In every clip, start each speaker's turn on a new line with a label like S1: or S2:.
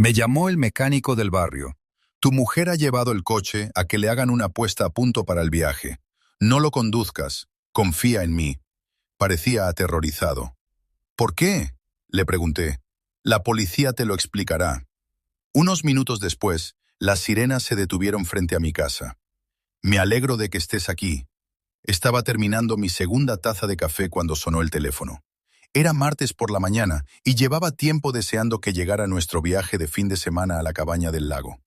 S1: Me llamó el mecánico del barrio. Tu mujer ha llevado el coche a que le hagan una puesta a punto para el viaje. No lo conduzcas. Confía en mí. Parecía aterrorizado. ¿Por qué? Le pregunté. La policía te lo explicará. Unos minutos después, las sirenas se detuvieron frente a mi casa. Me alegro de que estés aquí. Estaba terminando mi segunda taza de café cuando sonó el teléfono. Era martes por la mañana y llevaba tiempo deseando que llegara nuestro viaje de fin de semana a la cabaña del lago.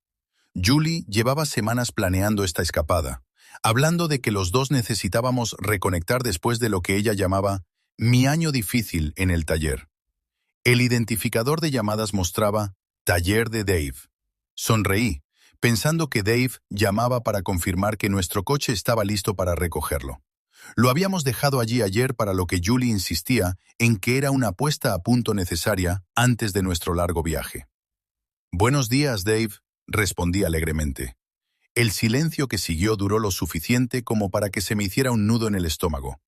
S1: Julie llevaba semanas planeando esta escapada, hablando de que los dos necesitábamos reconectar después de lo que ella llamaba mi año difícil en el taller. El identificador de llamadas mostraba Taller de Dave. Sonreí, pensando que Dave llamaba para confirmar que nuestro coche estaba listo para recogerlo. Lo habíamos dejado allí ayer para lo que Julie insistía en que era una puesta a punto necesaria antes de nuestro largo viaje. Buenos días, Dave, respondí alegremente. El silencio que siguió duró lo suficiente como para que se me hiciera un nudo en el estómago.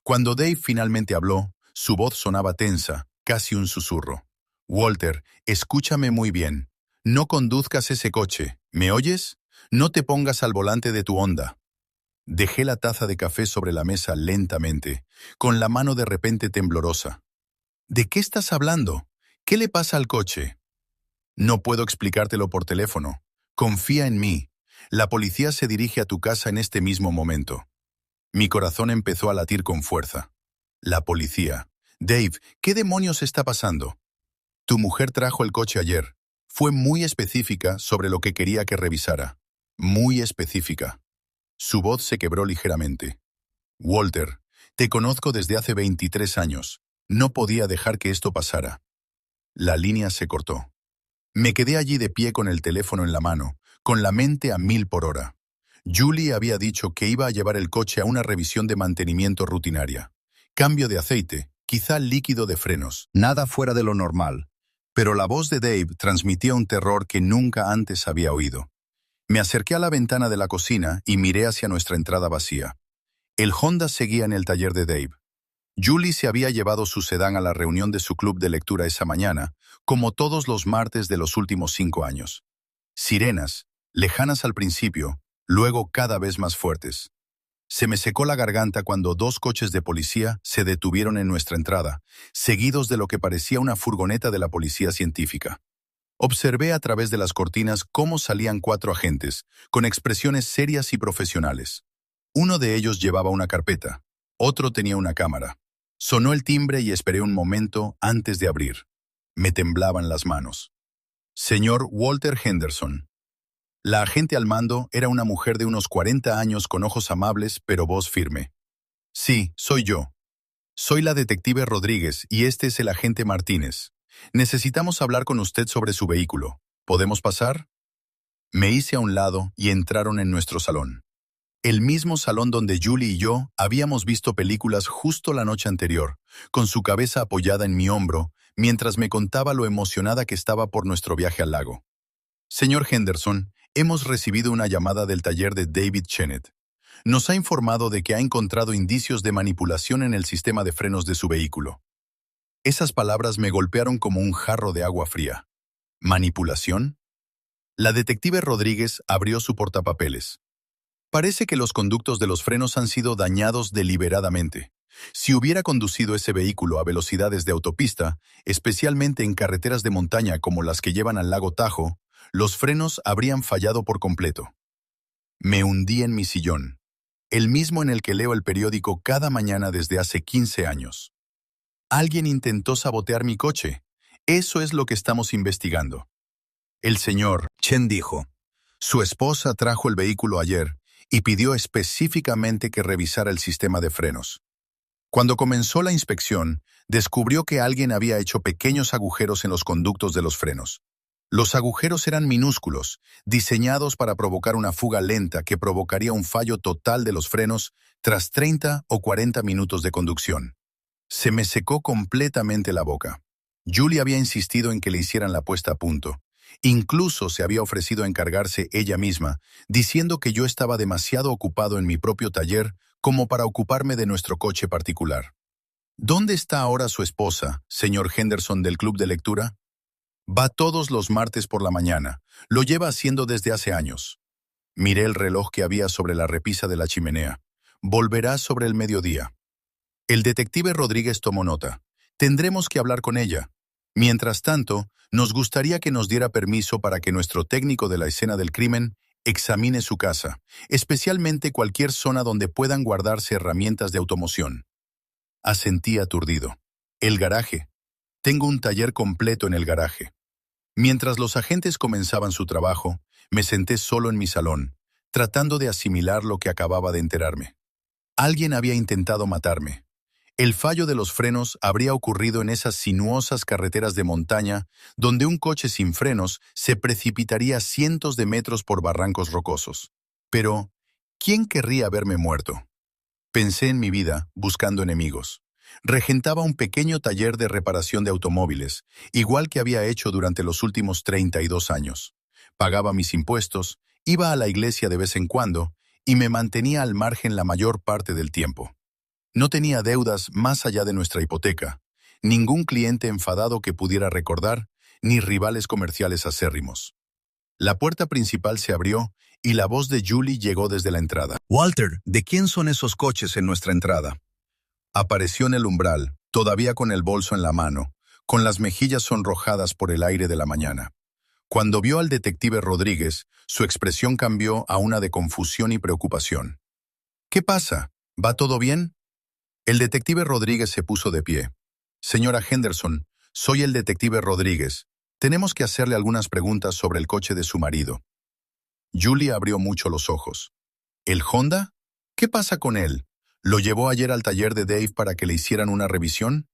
S1: Cuando Dave finalmente habló, su voz sonaba tensa, casi un susurro. Walter, escúchame muy bien. No conduzcas ese coche, ¿me oyes? No te pongas al volante de tu Honda. Dejé la taza de café sobre la mesa lentamente, con la mano de repente temblorosa. ¿De qué estás hablando? ¿Qué le pasa al coche? No puedo explicártelo por teléfono. Confía en mí. La policía se dirige a tu casa en este mismo momento. Mi corazón empezó a latir con fuerza. La policía. Dave, ¿qué demonios está pasando? Tu mujer trajo el coche ayer. Fue muy específica sobre lo que quería que revisara. Muy específica. Su voz se quebró ligeramente. Walter, te conozco desde hace 23 años. No podía dejar que esto pasara. La línea se cortó. Me quedé allí de pie con el teléfono en la mano, con la mente a 1000 por hora. Julie había dicho que iba a llevar el coche a una revisión de mantenimiento rutinaria. Cambio de aceite, quizá líquido de frenos. Nada fuera de lo normal. Pero la voz de Dave transmitía un terror que nunca antes había oído. Me acerqué a la ventana de la cocina y miré hacia nuestra entrada vacía. El Honda seguía en el taller de Dave. Julie se había llevado su sedán a la reunión de su club de lectura esa mañana, como todos los martes de los últimos 5 años. Sirenas, lejanas al principio, luego cada vez más fuertes. Se me secó la garganta cuando 2 coches de policía se detuvieron en nuestra entrada, seguidos de lo que parecía una furgoneta de la policía científica. Observé a través de las cortinas cómo salían 4 agentes, con expresiones serias y profesionales. Uno de ellos llevaba una carpeta, otro tenía una cámara. Sonó el timbre y esperé un momento antes de abrir. Me temblaban las manos. Señor Walter Henderson. La agente al mando era una mujer de unos 40 años con ojos amables pero voz firme. Sí, soy yo. Soy la detective Rodríguez y este es el agente Martínez. Necesitamos hablar con usted sobre su vehículo. ¿Podemos pasar? Me hice a un lado y entraron en nuestro salón. El mismo salón donde Julie y yo habíamos visto películas justo la noche anterior, con su cabeza apoyada en mi hombro, mientras me contaba lo emocionada que estaba por nuestro viaje al lago. Señor Henderson, hemos recibido una llamada del taller de David Chennett. Nos ha informado de que ha encontrado indicios de manipulación en el sistema de frenos de su vehículo. Esas palabras me golpearon como un jarro de agua fría. ¿Manipulación? La detective Rodríguez abrió su portapapeles. Parece que los conductos de los frenos han sido dañados deliberadamente. Si hubiera conducido ese vehículo a velocidades de autopista, especialmente en carreteras de montaña como las que llevan al lago Tahoe, los frenos habrían fallado por completo. Me hundí en mi sillón, el mismo en el que leo el periódico cada mañana desde hace 15 años. Alguien intentó sabotear mi coche. Eso es lo que estamos investigando. El señor Chen dijo. Su esposa trajo el vehículo ayer y pidió específicamente que revisara el sistema de frenos. Cuando comenzó la inspección, descubrió que alguien había hecho pequeños agujeros en los conductos de los frenos. Los agujeros eran minúsculos, diseñados para provocar una fuga lenta que provocaría un fallo total de los frenos tras 30 o 40 minutos de conducción. Se me secó completamente la boca. Julie había insistido en que le hicieran la puesta a punto. Incluso se había ofrecido a encargarse ella misma, diciendo que yo estaba demasiado ocupado en mi propio taller como para ocuparme de nuestro coche particular. ¿Dónde está ahora su esposa, señor Henderson del club de lectura? Va todos los martes por la mañana. Lo lleva haciendo desde hace años. Miré el reloj que había sobre la repisa de la chimenea. Volverá sobre el mediodía. El detective Rodríguez tomó nota. Tendremos que hablar con ella. Mientras tanto, nos gustaría que nos diera permiso para que nuestro técnico de la escena del crimen examine su casa, especialmente cualquier zona donde puedan guardarse herramientas de automoción. Asentí aturdido. El garaje. Tengo un taller completo en el garaje. Mientras los agentes comenzaban su trabajo, me senté solo en mi salón, tratando de asimilar lo que acababa de enterarme. Alguien había intentado matarme. El fallo de los frenos habría ocurrido en esas sinuosas carreteras de montaña donde un coche sin frenos se precipitaría cientos de metros por barrancos rocosos. Pero, ¿quién querría verme muerto? Pensé en mi vida, buscando enemigos. Regentaba un pequeño taller de reparación de automóviles, igual que había hecho durante los últimos 32 años. Pagaba mis impuestos, iba a la iglesia de vez en cuando y me mantenía al margen la mayor parte del tiempo. No tenía deudas más allá de nuestra hipoteca, ningún cliente enfadado que pudiera recordar, ni rivales comerciales acérrimos. La puerta principal se abrió y la voz de Julie llegó desde la entrada. «Walter, ¿de quién son esos coches en nuestra entrada?» Apareció en el umbral, todavía con el bolso en la mano, con las mejillas sonrojadas por el aire de la mañana. Cuando vio al detective Rodríguez, su expresión cambió a una de confusión y preocupación. «¿Qué pasa? ¿Va todo bien?» El detective Rodríguez se puso de pie. «Señora Henderson, soy el detective Rodríguez. Tenemos que hacerle algunas preguntas sobre el coche de su marido». Julie abrió mucho los ojos. «¿El Honda? ¿Qué pasa con él? ¿Lo llevó ayer al taller de Dave para que le hicieran una revisión?»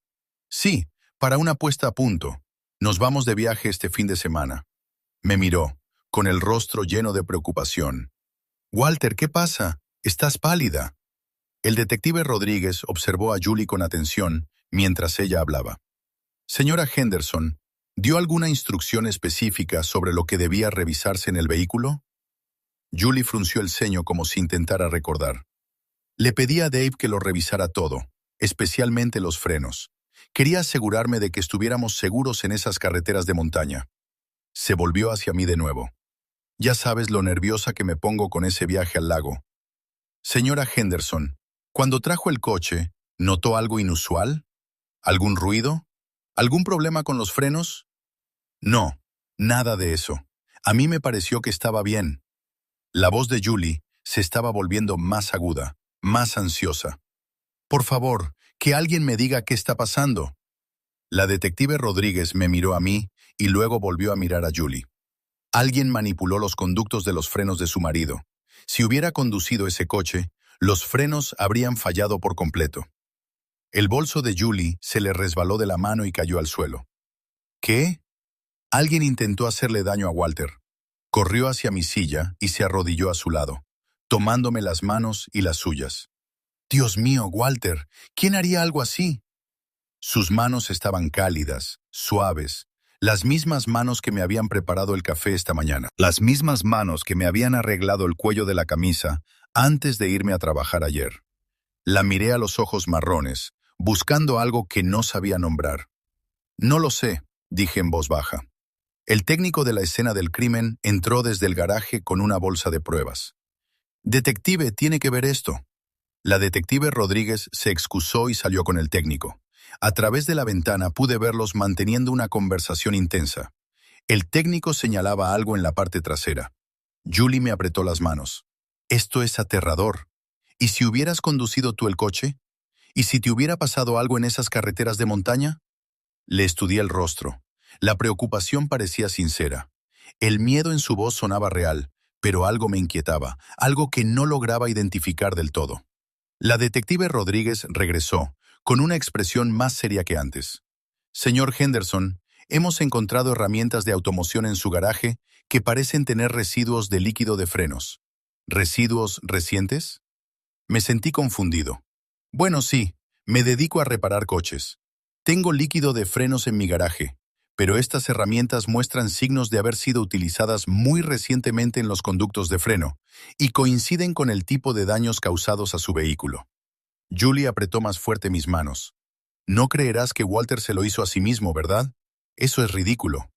S1: «Sí, para una puesta a punto. Nos vamos de viaje este fin de semana». Me miró, con el rostro lleno de preocupación. «Walter, ¿qué pasa? Estás pálida». El detective Rodríguez observó a Julie con atención mientras ella hablaba. «Señora Henderson, ¿dio alguna instrucción específica sobre lo que debía revisarse en el vehículo?» Julie frunció el ceño como si intentara recordar. «Le pedí a Dave que lo revisara todo, especialmente los frenos. Quería asegurarme de que estuviéramos seguros en esas carreteras de montaña». Se volvió hacia mí de nuevo. «Ya sabes lo nerviosa que me pongo con ese viaje al lago. Señora Henderson, cuando trajo el coche, ¿notó algo inusual? ¿Algún ruido? ¿Algún problema con los frenos?» «No, nada de eso. A mí me pareció que estaba bien». La voz de Julie se estaba volviendo más aguda, más ansiosa. «Por favor, que alguien me diga qué está pasando». La detective Rodríguez me miró a mí y luego volvió a mirar a Julie. «Alguien manipuló los conductos de los frenos de su marido. Si hubiera conducido ese coche, los frenos habrían fallado por completo». El bolso de Julie se le resbaló de la mano y cayó al suelo. «¿Qué?» Alguien intentó hacerle daño a Walter. Corrió hacia mi silla y se arrodilló a su lado, tomándome las manos y las suyas. «Dios mío, Walter, ¿quién haría algo así?» Sus manos estaban cálidas, suaves, las mismas manos que me habían preparado el café esta mañana, las mismas manos que me habían arreglado el cuello de la camisa antes de irme a trabajar ayer. La miré a los ojos marrones, buscando algo que no sabía nombrar. «No lo sé», dije en voz baja. El técnico de la escena del crimen entró desde el garaje con una bolsa de pruebas. «Detective, tiene que ver esto». La detective Rodríguez se excusó y salió con el técnico. A través de la ventana pude verlos manteniendo una conversación intensa. El técnico señalaba algo en la parte trasera. Julie me apretó las manos. «Esto es aterrador. ¿Y si hubieras conducido tú el coche? ¿Y si te hubiera pasado algo en esas carreteras de montaña?» Le estudié el rostro. La preocupación parecía sincera. El miedo en su voz sonaba real, pero algo me inquietaba, algo que no lograba identificar del todo. La detective Rodríguez regresó, con una expresión más seria que antes. «Señor Henderson, hemos encontrado herramientas de automoción en su garaje que parecen tener residuos de líquido de frenos». «¿Residuos recientes?» Me sentí confundido. «Bueno, sí, me dedico a reparar coches. Tengo líquido de frenos en mi garaje, pero estas herramientas muestran signos de haber sido utilizadas muy recientemente en los conductos de freno y coinciden con el tipo de daños causados a su vehículo». Julie apretó más fuerte mis manos. «No creerás que Walter se lo hizo a sí mismo, ¿verdad? Eso es ridículo».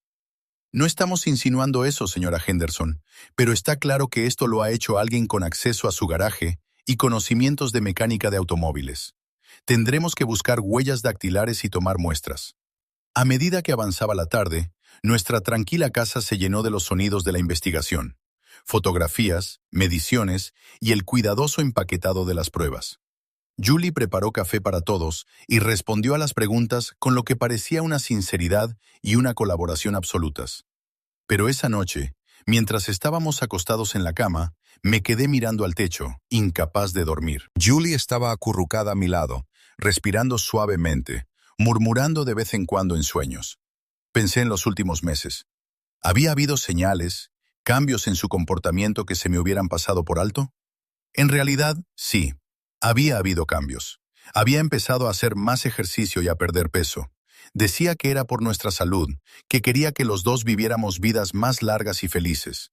S1: No estamos insinuando eso, señora Henderson, pero está claro que esto lo ha hecho alguien con acceso a su garaje y conocimientos de mecánica de automóviles. Tendremos que buscar huellas dactilares y tomar muestras. A medida que avanzaba la tarde, nuestra tranquila casa se llenó de los sonidos de la investigación, fotografías, mediciones y el cuidadoso empaquetado de las pruebas. Julie preparó café para todos y respondió a las preguntas con lo que parecía una sinceridad y una colaboración absolutas. Pero esa noche, mientras estábamos acostados en la cama, me quedé mirando al techo, incapaz de dormir. Julie estaba acurrucada a mi lado, respirando suavemente, murmurando de vez en cuando en sueños. Pensé en los últimos meses. ¿Había habido señales, cambios en su comportamiento que se me hubieran pasado por alto? En realidad, sí. Había habido cambios. Había empezado a hacer más ejercicio y a perder peso. Decía que era por nuestra salud, que quería que los dos viviéramos vidas más largas y felices.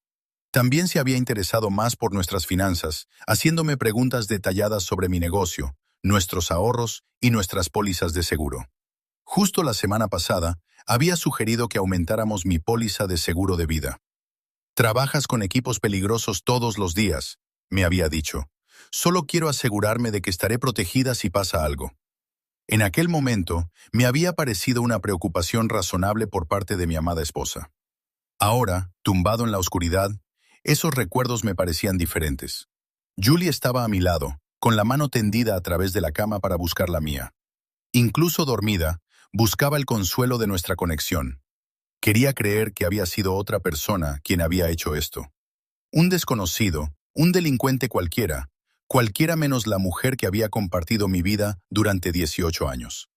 S1: También se había interesado más por nuestras finanzas, haciéndome preguntas detalladas sobre mi negocio, nuestros ahorros y nuestras pólizas de seguro. Justo la semana pasada, había sugerido que aumentáramos mi póliza de seguro de vida. «Trabajas con equipos peligrosos todos los días», me había dicho. «Solo quiero asegurarme de que estaré protegida si pasa algo». En aquel momento, me había parecido una preocupación razonable por parte de mi amada esposa. Ahora, tumbado en la oscuridad, esos recuerdos me parecían diferentes. Julie estaba a mi lado, con la mano tendida a través de la cama para buscar la mía. Incluso dormida, buscaba el consuelo de nuestra conexión. Quería creer que había sido otra persona quien había hecho esto. Un desconocido, un delincuente cualquiera, cualquiera menos la mujer que había compartido mi vida durante 18 años.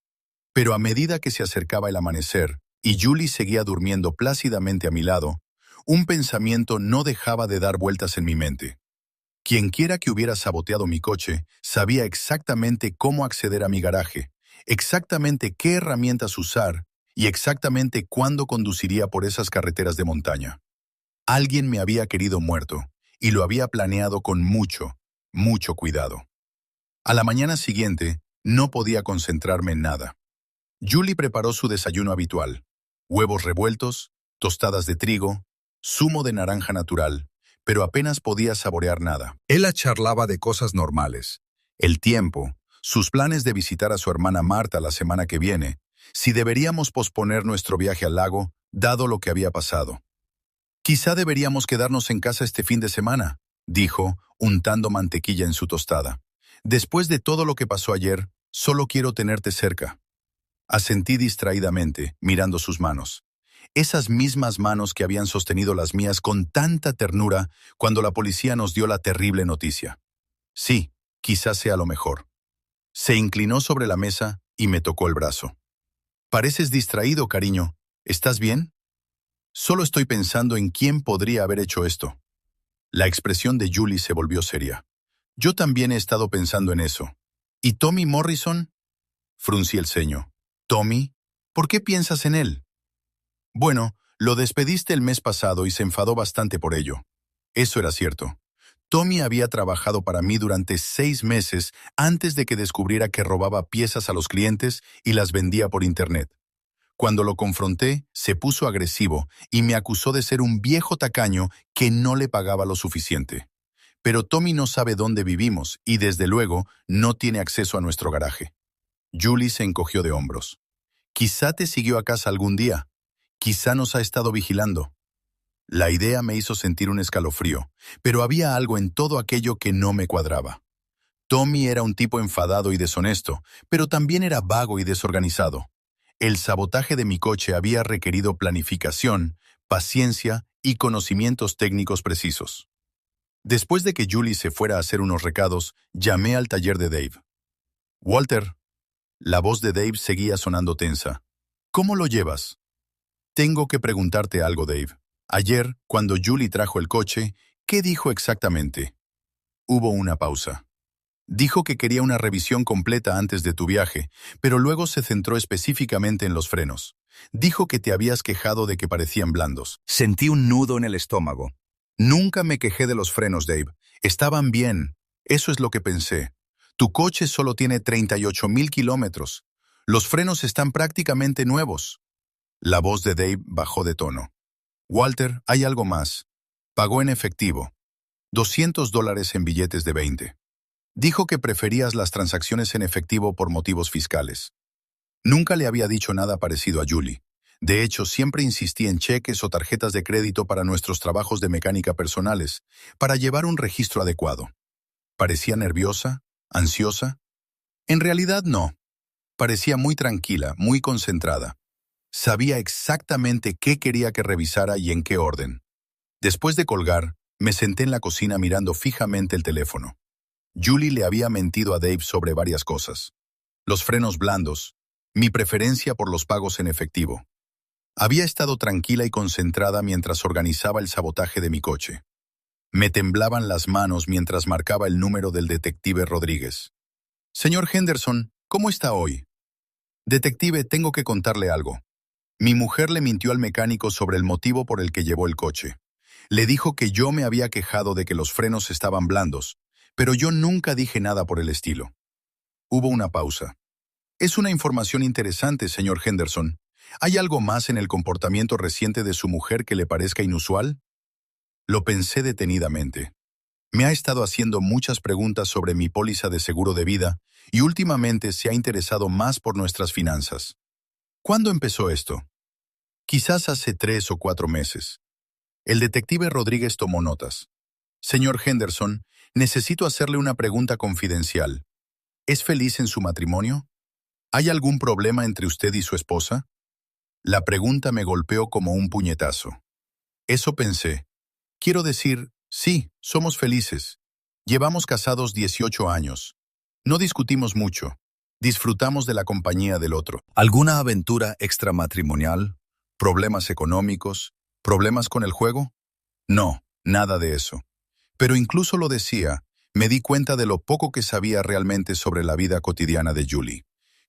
S1: Pero a medida que se acercaba el amanecer y Julie seguía durmiendo plácidamente a mi lado, un pensamiento no dejaba de dar vueltas en mi mente. Quienquiera que hubiera saboteado mi coche sabía exactamente cómo acceder a mi garaje, exactamente qué herramientas usar y exactamente cuándo conduciría por esas carreteras de montaña. Alguien me había querido muerto y lo había planeado con mucho cuidado. A la mañana siguiente, no podía concentrarme en nada. Julie preparó su desayuno habitual: huevos revueltos, tostadas de trigo, zumo de naranja natural, pero apenas podía saborear nada. Ella charlaba de cosas normales: el tiempo, sus planes de visitar a su hermana Marta la semana que viene, si deberíamos posponer nuestro viaje al lago, dado lo que había pasado. «Quizá deberíamos quedarnos en casa este fin de semana», dijo, untando mantequilla en su tostada. «Después de todo lo que pasó ayer, solo quiero tenerte cerca». Asentí distraídamente, mirando sus manos. Esas mismas manos que habían sostenido las mías con tanta ternura cuando la policía nos dio la terrible noticia. Sí, quizás sea lo mejor. Se inclinó sobre la mesa y me tocó el brazo. «Pareces distraído, cariño. ¿Estás bien?» «Solo estoy pensando en quién podría haber hecho esto». La expresión de Julie se volvió seria. «Yo también he estado pensando en eso». «¿Y Tommy Morrison?» Fruncí el ceño. «¿Tommy? ¿Por qué piensas en él?» «Bueno, lo despediste el mes pasado y se enfadó bastante por ello». Eso era cierto. Tommy había trabajado para mí durante 6 meses antes de que descubriera que robaba piezas a los clientes y las vendía por internet. Cuando lo confronté, se puso agresivo y me acusó de ser un viejo tacaño que no le pagaba lo suficiente. Pero Tommy no sabe dónde vivimos y, desde luego, no tiene acceso a nuestro garaje. Julie se encogió de hombros. «Quizá te siguió a casa algún día. Quizá nos ha estado vigilando». La idea me hizo sentir un escalofrío, pero había algo en todo aquello que no me cuadraba. Tommy era un tipo enfadado y deshonesto, pero también era vago y desorganizado. El sabotaje de mi coche había requerido planificación, paciencia y conocimientos técnicos precisos. Después de que Julie se fuera a hacer unos recados, llamé al taller de Dave. «Walter». La voz de Dave seguía sonando tensa. «¿Cómo lo llevas?» «Tengo que preguntarte algo, Dave. Ayer, cuando Julie trajo el coche, ¿qué dijo exactamente?» Hubo una pausa. «Dijo que quería una revisión completa antes de tu viaje, pero luego se centró específicamente en los frenos. Dijo que te habías quejado de que parecían blandos». Sentí un nudo en el estómago. «Nunca me quejé de los frenos, Dave. Estaban bien. Eso es lo que pensé. Tu coche solo tiene 38,000 kilómetros. Los frenos están prácticamente nuevos». La voz de Dave bajó de tono. Walter, hay algo más. Pagó en efectivo. $200 en billetes de 20. Dijo que preferías las transacciones en efectivo por motivos fiscales. Nunca le había dicho nada parecido a Julie. De hecho, siempre insistí en cheques o tarjetas de crédito para nuestros trabajos de mecánica personales, para llevar un registro adecuado. ¿Parecía nerviosa? ¿Ansiosa? En realidad no. Parecía muy tranquila, muy concentrada. Sabía exactamente qué quería que revisara y en qué orden. Después de colgar, me senté en la cocina mirando fijamente el teléfono. Julie le había mentido a Dave sobre varias cosas. Los frenos blandos, mi preferencia por los pagos en efectivo. Había estado tranquila y concentrada mientras organizaba el sabotaje de mi coche. Me temblaban las manos mientras marcaba el número del detective Rodríguez. Señor Henderson, ¿cómo está hoy? Detective, tengo que contarle algo. Mi mujer le mintió al mecánico sobre el motivo por el que llevó el coche. Le dijo que yo me había quejado de que los frenos estaban blandos, pero yo nunca dije nada por el estilo. Hubo una pausa. Es una información interesante, señor Henderson. ¿Hay algo más en el comportamiento reciente de su mujer que le parezca inusual? Lo pensé detenidamente. Me ha estado haciendo muchas preguntas sobre mi póliza de seguro de vida y últimamente se ha interesado más por nuestras finanzas. ¿Cuándo empezó esto? Quizás hace 3 o 4 meses. El detective Rodríguez tomó notas. Señor Henderson, necesito hacerle una pregunta confidencial. ¿Es feliz en su matrimonio? ¿Hay algún problema entre usted y su esposa? La pregunta me golpeó como un puñetazo. Eso pensé. Quiero decir, sí, somos felices. Llevamos casados 18 años. No discutimos mucho. Disfrutamos de la compañía del otro. ¿Alguna aventura extramatrimonial? ¿Problemas económicos? ¿Problemas con el juego? No, nada de eso. Pero incluso lo decía, me di cuenta de lo poco que sabía realmente sobre la vida cotidiana de Julie.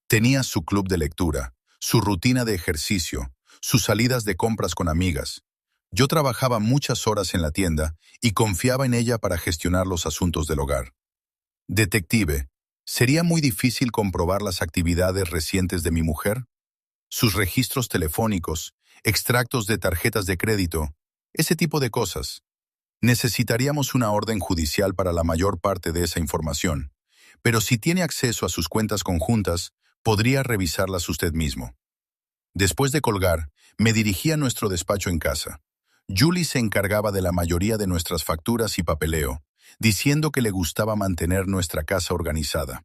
S1: Tenía su club de lectura, su rutina de ejercicio, sus salidas de compras con amigas. Yo trabajaba muchas horas en la tienda y confiaba en ella para gestionar los asuntos del hogar. Detective, ¿sería muy difícil comprobar las actividades recientes de mi mujer? Sus registros telefónicos, extractos de tarjetas de crédito, ese tipo de cosas. Necesitaríamos una orden judicial para la mayor parte de esa información, pero si tiene acceso a sus cuentas conjuntas, podría revisarlas usted mismo. Después de colgar, me dirigí a nuestro despacho en casa. Julie se encargaba de la mayoría de nuestras facturas y papeleo, diciendo que le gustaba mantener nuestra casa organizada.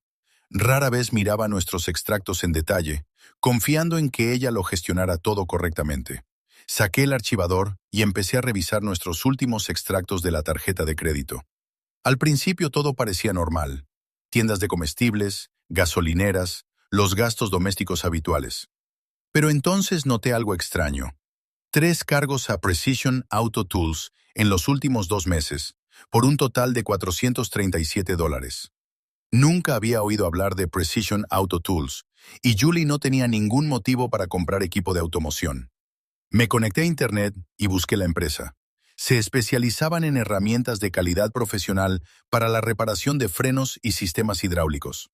S1: Rara vez miraba nuestros extractos en detalle, confiando en que ella lo gestionara todo correctamente. Saqué el archivador y empecé a revisar nuestros últimos extractos de la tarjeta de crédito. Al principio todo parecía normal. Tiendas de comestibles, gasolineras, los gastos domésticos habituales. Pero entonces noté algo extraño. 3 cargos a Precision Auto Tools en los últimos 2 meses, por un total de $437. Nunca había oído hablar de Precision Auto Tools, y Julie no tenía ningún motivo para comprar equipo de automoción. Me conecté a Internet y busqué la empresa. Se especializaban en herramientas de calidad profesional para la reparación de frenos y sistemas hidráulicos.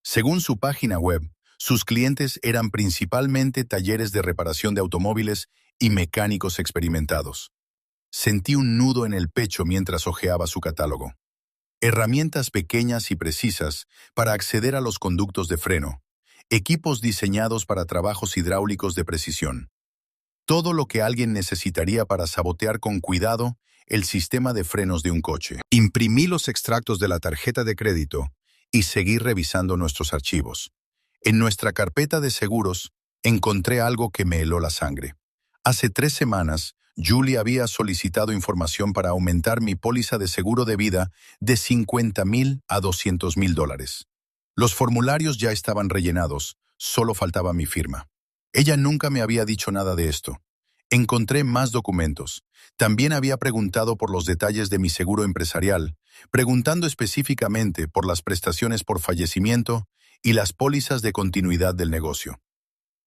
S1: Según su página web, sus clientes eran principalmente talleres de reparación de automóviles y mecánicos experimentados. Sentí un nudo en el pecho mientras hojeaba su catálogo. Herramientas pequeñas y precisas para acceder a los conductos de freno, equipos diseñados para trabajos hidráulicos de precisión. Todo lo que alguien necesitaría para sabotear con cuidado el sistema de frenos de un coche. Imprimí los extractos de la tarjeta de crédito y seguí revisando nuestros archivos. En nuestra carpeta de seguros encontré algo que me heló la sangre. Hace 3 semanas, Julie había solicitado información para aumentar mi póliza de seguro de vida de $50,000 a $200,000. Los formularios ya estaban rellenados, solo faltaba mi firma. Ella nunca me había dicho nada de esto. Encontré más documentos. También había preguntado por los detalles de mi seguro empresarial, preguntando específicamente por las prestaciones por fallecimiento y las pólizas de continuidad del negocio.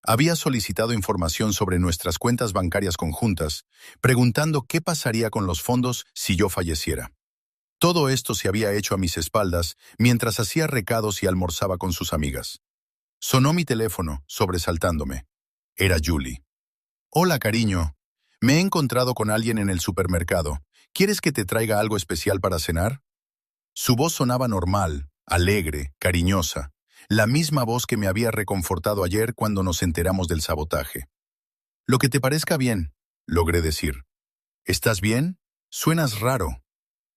S1: Había solicitado información sobre nuestras cuentas bancarias conjuntas, preguntando qué pasaría con los fondos si yo falleciera. Todo esto se había hecho a mis espaldas mientras hacía recados y almorzaba con sus amigas. Sonó mi teléfono, sobresaltándome. Era Julie. Hola, cariño. Me he encontrado con alguien en el supermercado. ¿Quieres que te traiga algo especial para cenar? Su voz sonaba normal, alegre, cariñosa, la misma voz que me había reconfortado ayer cuando nos enteramos del sabotaje. Lo que te parezca bien, logré decir. ¿Estás bien? Suenas raro.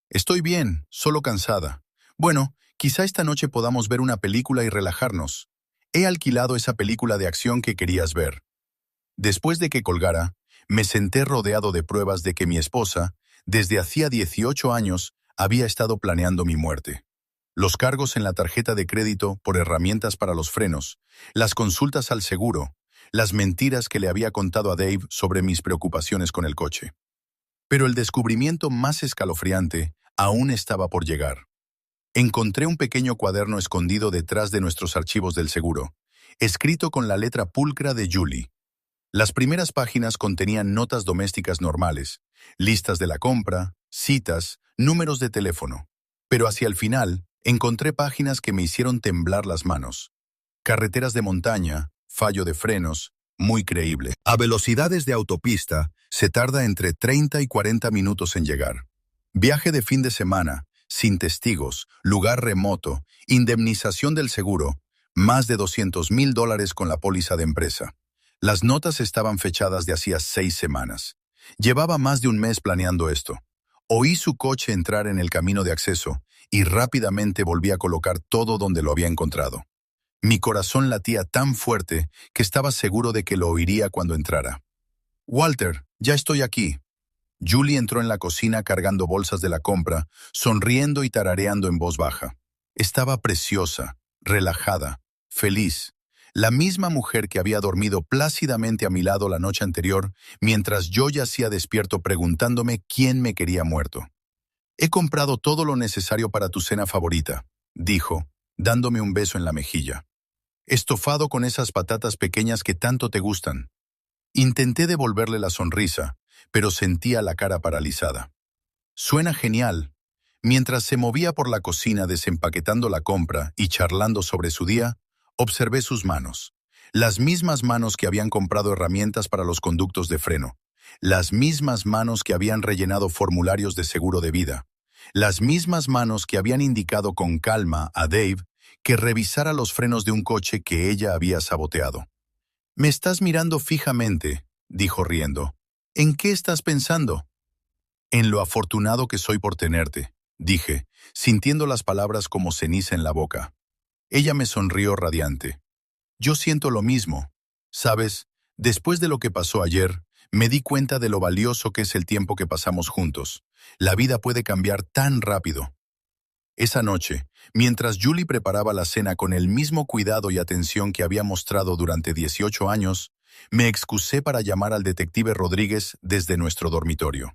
S1: Estoy bien, solo cansada. Bueno, quizá esta noche podamos ver una película y relajarnos. He alquilado esa película de acción que querías ver. Después de que colgara, me senté rodeado de pruebas de que mi esposa, desde hacía 18 años, había estado planeando mi muerte. Los cargos en la tarjeta de crédito por herramientas para los frenos, las consultas al seguro, las mentiras que le había contado a Dave sobre mis preocupaciones con el coche. Pero el descubrimiento más escalofriante aún estaba por llegar. Encontré un pequeño cuaderno escondido detrás de nuestros archivos del seguro, escrito con la letra pulcra de Julie. Las primeras páginas contenían notas domésticas normales, listas de la compra, citas, números de teléfono. Pero hacia el final, encontré páginas que me hicieron temblar las manos. Carreteras de montaña, fallo de frenos, muy creíble. A velocidades de autopista, se tarda entre 30 y 40 minutos en llegar. Viaje de fin de semana, sin testigos, lugar remoto, indemnización del seguro, más de $200,000 con la póliza de empresa. Las notas estaban fechadas de hacía 6 semanas. Llevaba más de un mes planeando esto. Oí su coche entrar en el camino de acceso y rápidamente volví a colocar todo donde lo había encontrado. Mi corazón latía tan fuerte que estaba seguro de que lo oiría cuando entrara. «Walter, ya estoy aquí». Julie entró en la cocina cargando bolsas de la compra, sonriendo y tarareando en voz baja. Estaba preciosa, relajada, feliz. La misma mujer que había dormido plácidamente a mi lado la noche anterior, mientras yo yacía despierto preguntándome quién me quería muerto. «He comprado todo lo necesario para tu cena favorita», dijo, dándome un beso en la mejilla. «Estofado con esas patatas pequeñas que tanto te gustan». Intenté devolverle la sonrisa, pero sentía la cara paralizada. «Suena genial». Mientras se movía por la cocina desempaquetando la compra y charlando sobre su día, observé sus manos. Las mismas manos que habían comprado herramientas para los conductos de freno. Las mismas manos que habían rellenado formularios de seguro de vida. Las mismas manos que habían indicado con calma a Dave que revisara los frenos de un coche que ella había saboteado. «Me estás mirando fijamente», dijo riendo. «¿En qué estás pensando?» «En lo afortunado que soy por tenerte», dije, sintiendo las palabras como ceniza en la boca. Ella me sonrió radiante. «Yo siento lo mismo. Sabes, después de lo que pasó ayer, me di cuenta de lo valioso que es el tiempo que pasamos juntos. La vida puede cambiar tan rápido». Esa noche, mientras Julie preparaba la cena con el mismo cuidado y atención que había mostrado durante 18 años, me excusé para llamar al detective Rodríguez desde nuestro dormitorio.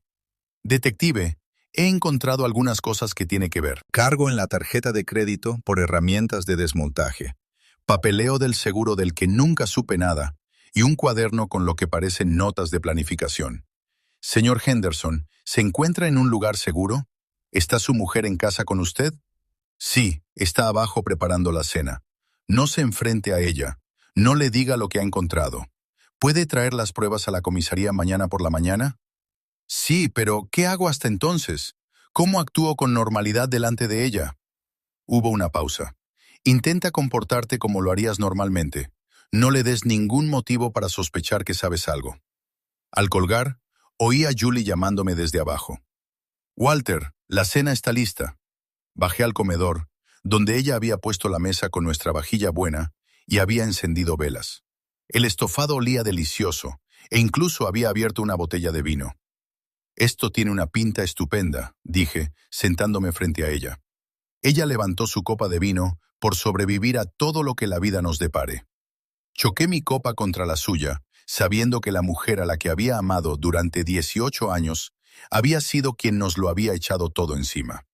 S1: «Detective, he encontrado algunas cosas que tiene que ver. Cargo en la tarjeta de crédito por herramientas de desmontaje, papeleo del seguro del que nunca supe nada y un cuaderno con lo que parecen notas de planificación. Señor Henderson, ¿se encuentra en un lugar seguro? ¿Está su mujer en casa con usted?» «Sí, está abajo preparando la cena. No se enfrente a ella. No le diga lo que ha encontrado. ¿Puede traer las pruebas a la comisaría mañana por la mañana?» «Sí, pero ¿qué hago hasta entonces? ¿Cómo actúo con normalidad delante de ella?» Hubo una pausa. «Intenta comportarte como lo harías normalmente. No le des ningún motivo para sospechar que sabes algo». Al colgar, oí a Julie llamándome desde abajo. «Walter, la cena está lista». Bajé al comedor, donde ella había puesto la mesa con nuestra vajilla buena y había encendido velas. El estofado olía delicioso e incluso había abierto una botella de vino. «Esto tiene una pinta estupenda», dije, sentándome frente a ella. Ella levantó su copa de vino por sobrevivir a todo lo que la vida nos depare. Choqué mi copa contra la suya, sabiendo que la mujer a la que había amado durante 18 años había sido quien nos lo había echado todo encima.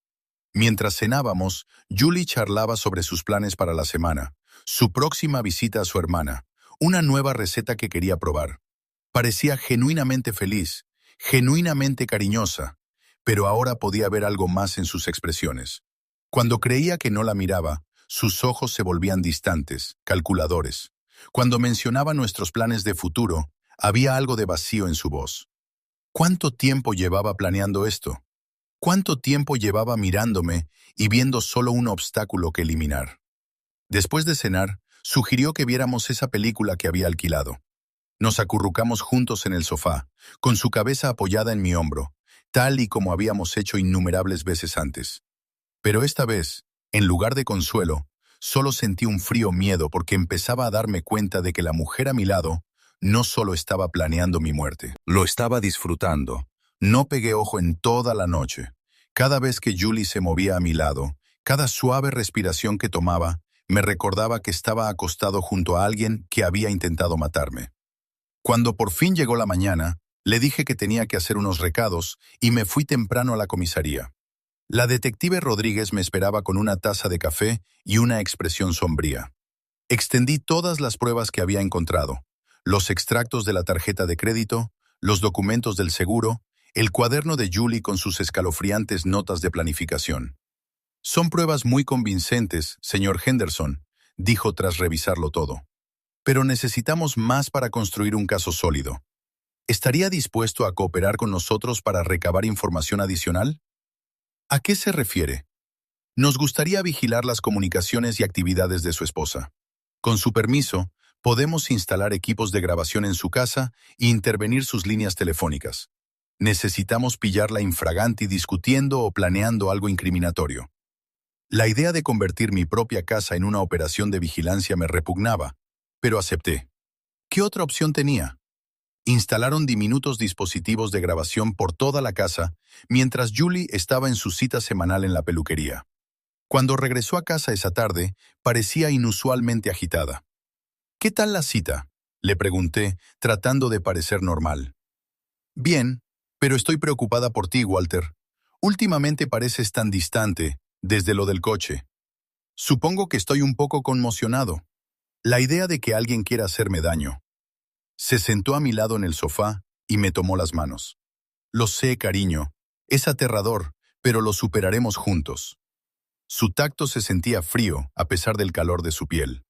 S1: Mientras cenábamos, Julie charlaba sobre sus planes para la semana, su próxima visita a su hermana, una nueva receta que quería probar. Parecía genuinamente feliz, genuinamente cariñosa, pero ahora podía ver algo más en sus expresiones. Cuando creía que no la miraba, sus ojos se volvían distantes, calculadores. Cuando mencionaba nuestros planes de futuro, había algo de vacío en su voz. ¿Cuánto tiempo llevaba planeando esto? ¿Cuánto tiempo llevaba mirándome y viendo solo un obstáculo que eliminar? Después de cenar, sugirió que viéramos esa película que había alquilado. Nos acurrucamos juntos en el sofá, con su cabeza apoyada en mi hombro, tal y como habíamos hecho innumerables veces antes. Pero esta vez, en lugar de consuelo, solo sentí un frío miedo porque empezaba a darme cuenta de que la mujer a mi lado no solo estaba planeando mi muerte, lo estaba disfrutando. No pegué ojo en toda la noche. Cada vez que Julie se movía a mi lado, cada suave respiración que tomaba, me recordaba que estaba acostado junto a alguien que había intentado matarme. Cuando por fin llegó la mañana, le dije que tenía que hacer unos recados y me fui temprano a la comisaría. La detective Rodríguez me esperaba con una taza de café y una expresión sombría. Extendí todas las pruebas que había encontrado: los extractos de la tarjeta de crédito, los documentos del seguro, el cuaderno de Julie con sus escalofriantes notas de planificación. Son pruebas muy convincentes, señor Henderson, dijo tras revisarlo todo. Pero necesitamos más para construir un caso sólido. ¿Estaría dispuesto a cooperar con nosotros para recabar información adicional? ¿A qué se refiere? Nos gustaría vigilar las comunicaciones y actividades de su esposa. Con su permiso, podemos instalar equipos de grabación en su casa e intervenir sus líneas telefónicas. Necesitamos pillarla infraganti discutiendo o planeando algo incriminatorio. La idea de convertir mi propia casa en una operación de vigilancia me repugnaba, pero acepté. ¿Qué otra opción tenía? Instalaron diminutos dispositivos de grabación por toda la casa mientras Julie estaba en su cita semanal en la peluquería. Cuando regresó a casa esa tarde, parecía inusualmente agitada. ¿Qué tal la cita?, le pregunté, tratando de parecer normal. Bien, pero estoy preocupada por ti, Walter. Últimamente pareces tan distante, desde lo del coche. Supongo que estoy un poco conmocionado. La idea de que alguien quiera hacerme daño. Se sentó a mi lado en el sofá y me tomó las manos. Lo sé, cariño. Es aterrador, pero lo superaremos juntos. Su tacto se sentía frío a pesar del calor de su piel.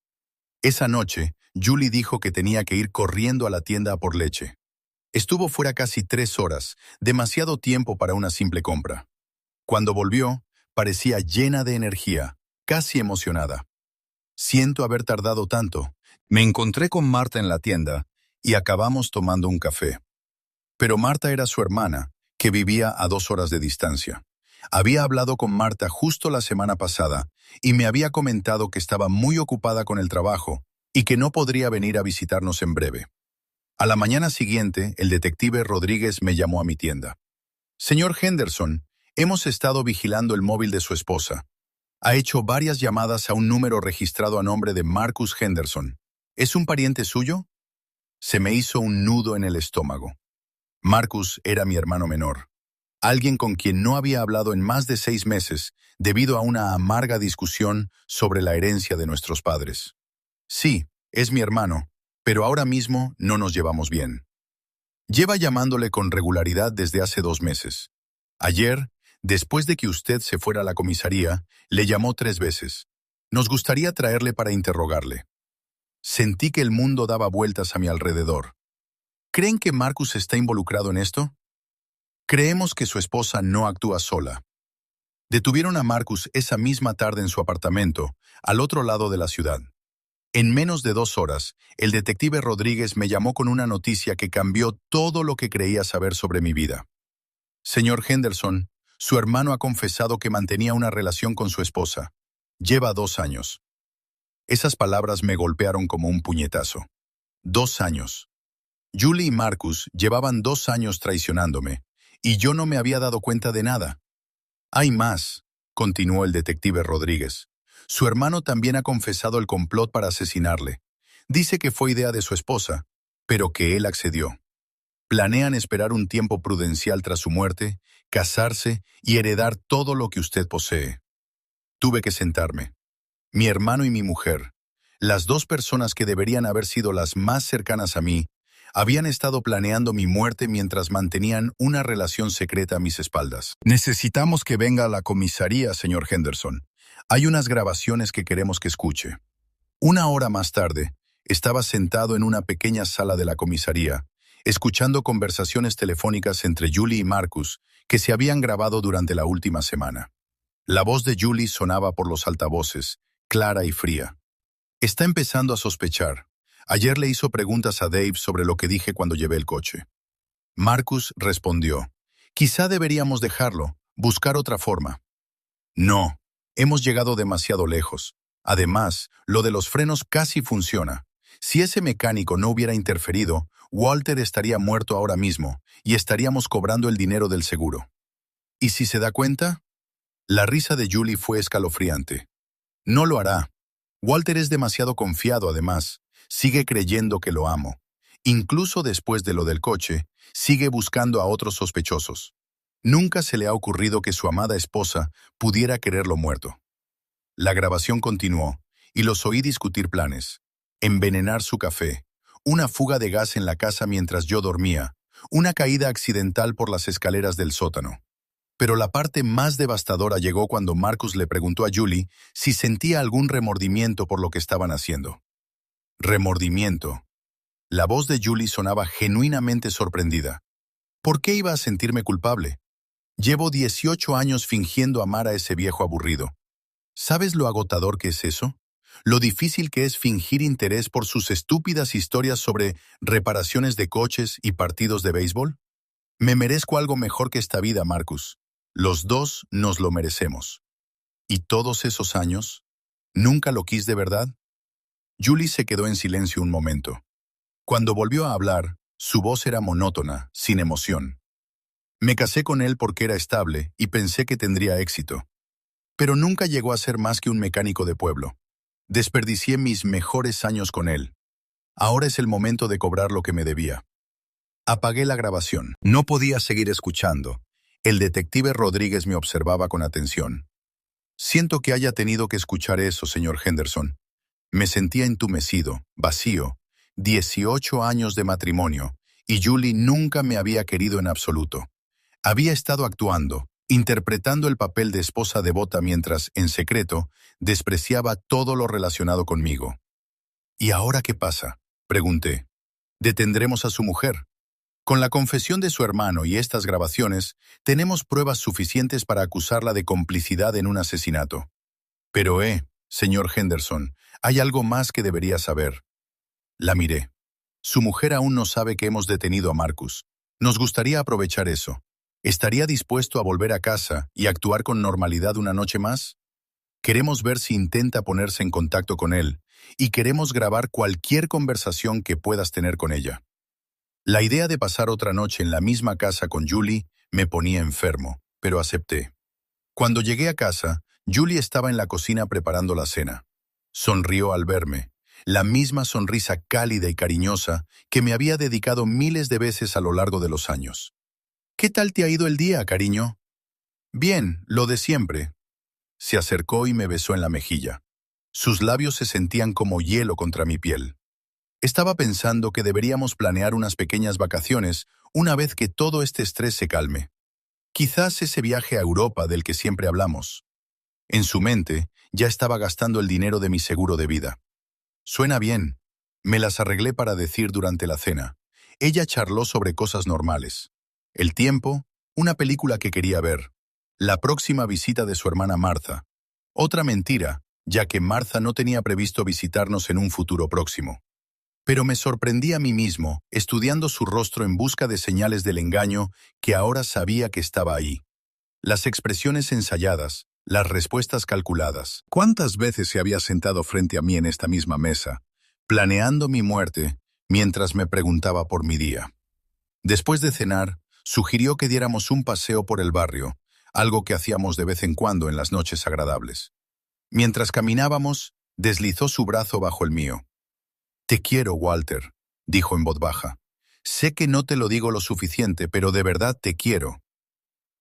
S1: Esa noche, Julie dijo que tenía que ir corriendo a la tienda a por leche. Estuvo fuera casi 3 horas, demasiado tiempo para una simple compra. Cuando volvió, parecía llena de energía, casi emocionada. Siento haber tardado tanto. Me encontré con Marta en la tienda y acabamos tomando un café. Pero Marta era su hermana, que vivía a 2 horas de distancia. Había hablado con Marta justo la semana pasada y me había comentado que estaba muy ocupada con el trabajo y que no podría venir a visitarnos en breve. A la mañana siguiente, el detective Rodríguez me llamó a mi tienda. Señor Henderson, hemos estado vigilando el móvil de su esposa. Ha hecho varias llamadas a un número registrado a nombre de Marcus Henderson. ¿Es un pariente suyo? Se me hizo un nudo en el estómago. Marcus era mi hermano menor, alguien con quien no había hablado en más de 6 meses debido a una amarga discusión sobre la herencia de nuestros padres. Sí, es mi hermano, pero ahora mismo no nos llevamos bien. Lleva llamándole con regularidad desde hace 2 meses. Ayer, después de que usted se fuera a la comisaría, le llamó 3 veces. Nos gustaría traerle para interrogarle. Sentí que el mundo daba vueltas a mi alrededor. ¿Creen que Marcus está involucrado en esto? Creemos que su esposa no actúa sola. Detuvieron a Marcus esa misma tarde en su apartamento, al otro lado de la ciudad. En menos de 2 horas, el detective Rodríguez me llamó con una noticia que cambió todo lo que creía saber sobre mi vida. Señor Henderson, su hermano ha confesado que mantenía una relación con su esposa. Lleva 2 años. Esas palabras me golpearon como un puñetazo. 2 años. Julie y Marcus llevaban 2 años traicionándome, y yo no me había dado cuenta de nada. Hay más, continuó el detective Rodríguez. Su hermano también ha confesado el complot para asesinarle. Dice que fue idea de su esposa, pero que él accedió. Planean esperar un tiempo prudencial tras su muerte, casarse y heredar todo lo que usted posee. Tuve que sentarme. Mi hermano y mi mujer, las 2 personas que deberían haber sido las más cercanas a mí, habían estado planeando mi muerte mientras mantenían una relación secreta a mis espaldas. Necesitamos que venga a la comisaría, señor Henderson. Hay unas grabaciones que queremos que escuche. 1 hora más tarde, estaba sentado en una pequeña sala de la comisaría, escuchando conversaciones telefónicas entre Julie y Marcus que se habían grabado durante la última semana. La voz de Julie sonaba por los altavoces, clara y fría. Está empezando a sospechar. Ayer le hizo preguntas a Dave sobre lo que dije cuando llevé el coche. Marcus respondió, quizá deberíamos dejarlo, buscar otra forma. No, hemos llegado demasiado lejos. Además, lo de los frenos casi funciona. Si ese mecánico no hubiera interferido, Walter estaría muerto ahora mismo y estaríamos cobrando el dinero del seguro. ¿Y si se da cuenta? La risa de Julie fue escalofriante. No lo hará. Walter es demasiado confiado además. Sigue creyendo que lo amo. Incluso después de lo del coche, sigue buscando a otros sospechosos. Nunca se le ha ocurrido que su amada esposa pudiera quererlo muerto. La grabación continuó, y los oí discutir planes. Envenenar su café, una fuga de gas en la casa mientras yo dormía, una caída accidental por las escaleras del sótano. Pero la parte más devastadora llegó cuando Marcus le preguntó a Julie si sentía algún remordimiento por lo que estaban haciendo. Remordimiento. La voz de Julie sonaba genuinamente sorprendida. ¿Por qué iba a sentirme culpable? Llevo 18 años fingiendo amar a ese viejo aburrido. ¿Sabes lo agotador que es eso? Lo difícil que es fingir interés por sus estúpidas historias sobre reparaciones de coches y partidos de béisbol. Me merezco algo mejor que esta vida, Marcus. Los dos nos lo merecemos. ¿Y todos esos años? ¿Nunca lo quis de verdad? Julie se quedó en silencio un momento. Cuando volvió a hablar, su voz era monótona, sin emoción. Me casé con él porque era estable y pensé que tendría éxito. Pero nunca llegó a ser más que un mecánico de pueblo. Desperdicié mis mejores años con él. Ahora es el momento de cobrar lo que me debía. Apagué la grabación. No podía seguir escuchando. El detective Rodríguez me observaba con atención. Siento que haya tenido que escuchar eso, señor Henderson. Me sentía entumecido, vacío. 18 años de matrimonio, y Julie nunca me había querido en absoluto. Había estado actuando, interpretando el papel de esposa devota mientras, en secreto, despreciaba todo lo relacionado conmigo. ¿Y ahora qué pasa?, pregunté. ¿Detendremos a su mujer? Con la confesión de su hermano y estas grabaciones, tenemos pruebas suficientes para acusarla de complicidad en un asesinato. Pero señor Henderson, hay algo más que debería saber. La miré. Su mujer aún no sabe que hemos detenido a Marcus. Nos gustaría aprovechar eso. ¿Estaría dispuesto a volver a casa y actuar con normalidad una noche más? Queremos ver si intenta ponerse en contacto con él, y queremos grabar cualquier conversación que puedas tener con ella. La idea de pasar otra noche en la misma casa con Julie me ponía enfermo, pero acepté. Cuando llegué a casa, Julie estaba en la cocina preparando la cena. Sonrió al verme, la misma sonrisa cálida y cariñosa que me había dedicado miles de veces a lo largo de los años. ¿Qué tal te ha ido el día, cariño? Bien, lo de siempre. Se acercó y me besó en la mejilla. Sus labios se sentían como hielo contra mi piel. Estaba pensando que deberíamos planear unas pequeñas vacaciones una vez que todo este estrés se calme. Quizás ese viaje a Europa del que siempre hablamos. En su mente, ya estaba gastando el dinero de mi seguro de vida. Suena bien. Me las arreglé para decir durante la cena. Ella charló sobre cosas normales. El tiempo, una película que quería ver, la próxima visita de su hermana Martha. Otra mentira, ya que Martha no tenía previsto visitarnos en un futuro próximo. Pero me sorprendí a mí mismo, estudiando su rostro en busca de señales del engaño que ahora sabía que estaba ahí. Las expresiones ensayadas, las respuestas calculadas. ¿Cuántas veces se había sentado frente a mí en esta misma mesa, planeando mi muerte, mientras me preguntaba por mi día? Después de cenar, sugirió que diéramos un paseo por el barrio, algo que hacíamos de vez en cuando en las noches agradables. Mientras caminábamos, deslizó su brazo bajo el mío. «Te quiero, Walter», dijo en voz baja. «Sé que no te lo digo lo suficiente, pero de verdad te quiero».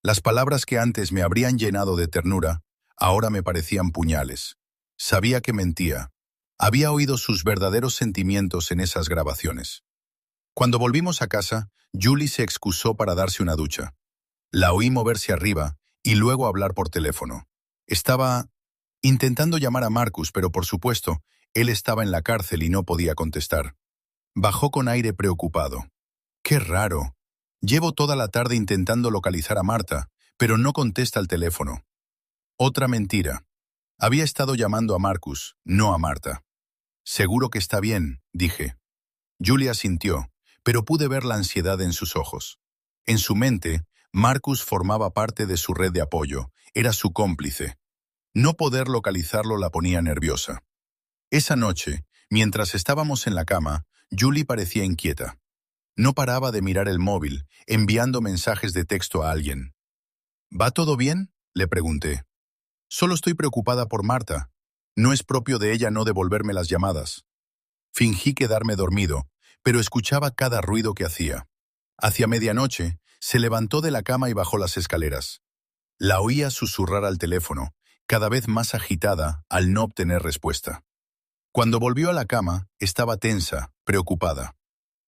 S1: Las palabras que antes me habrían llenado de ternura, ahora me parecían puñales. Sabía que mentía. Había oído sus verdaderos sentimientos en esas grabaciones. Cuando volvimos a casa, Julie se excusó para darse una ducha. La oí moverse arriba y luego hablar por teléfono. Estaba intentando llamar a Marcus, pero por supuesto, él estaba en la cárcel y no podía contestar. Bajó con aire preocupado. Qué raro. Llevo toda la tarde intentando localizar a Marta, pero no contesta el teléfono. Otra mentira. Había estado llamando a Marcus, no a Marta. Seguro que está bien, dije. Julie asintió, pero pude ver la ansiedad en sus ojos. En su mente, Marcus formaba parte de su red de apoyo, era su cómplice. No poder localizarlo la ponía nerviosa. Esa noche, mientras estábamos en la cama, Julie parecía inquieta. No paraba de mirar el móvil, enviando mensajes de texto a alguien. ¿Va todo bien?, le pregunté. Solo estoy preocupada por Marta. No es propio de ella no devolverme las llamadas. Fingí quedarme dormido, pero escuchaba cada ruido que hacía. Hacia medianoche, se levantó de la cama y bajó las escaleras. La oía susurrar al teléfono, cada vez más agitada al no obtener respuesta. Cuando volvió a la cama, estaba tensa, preocupada.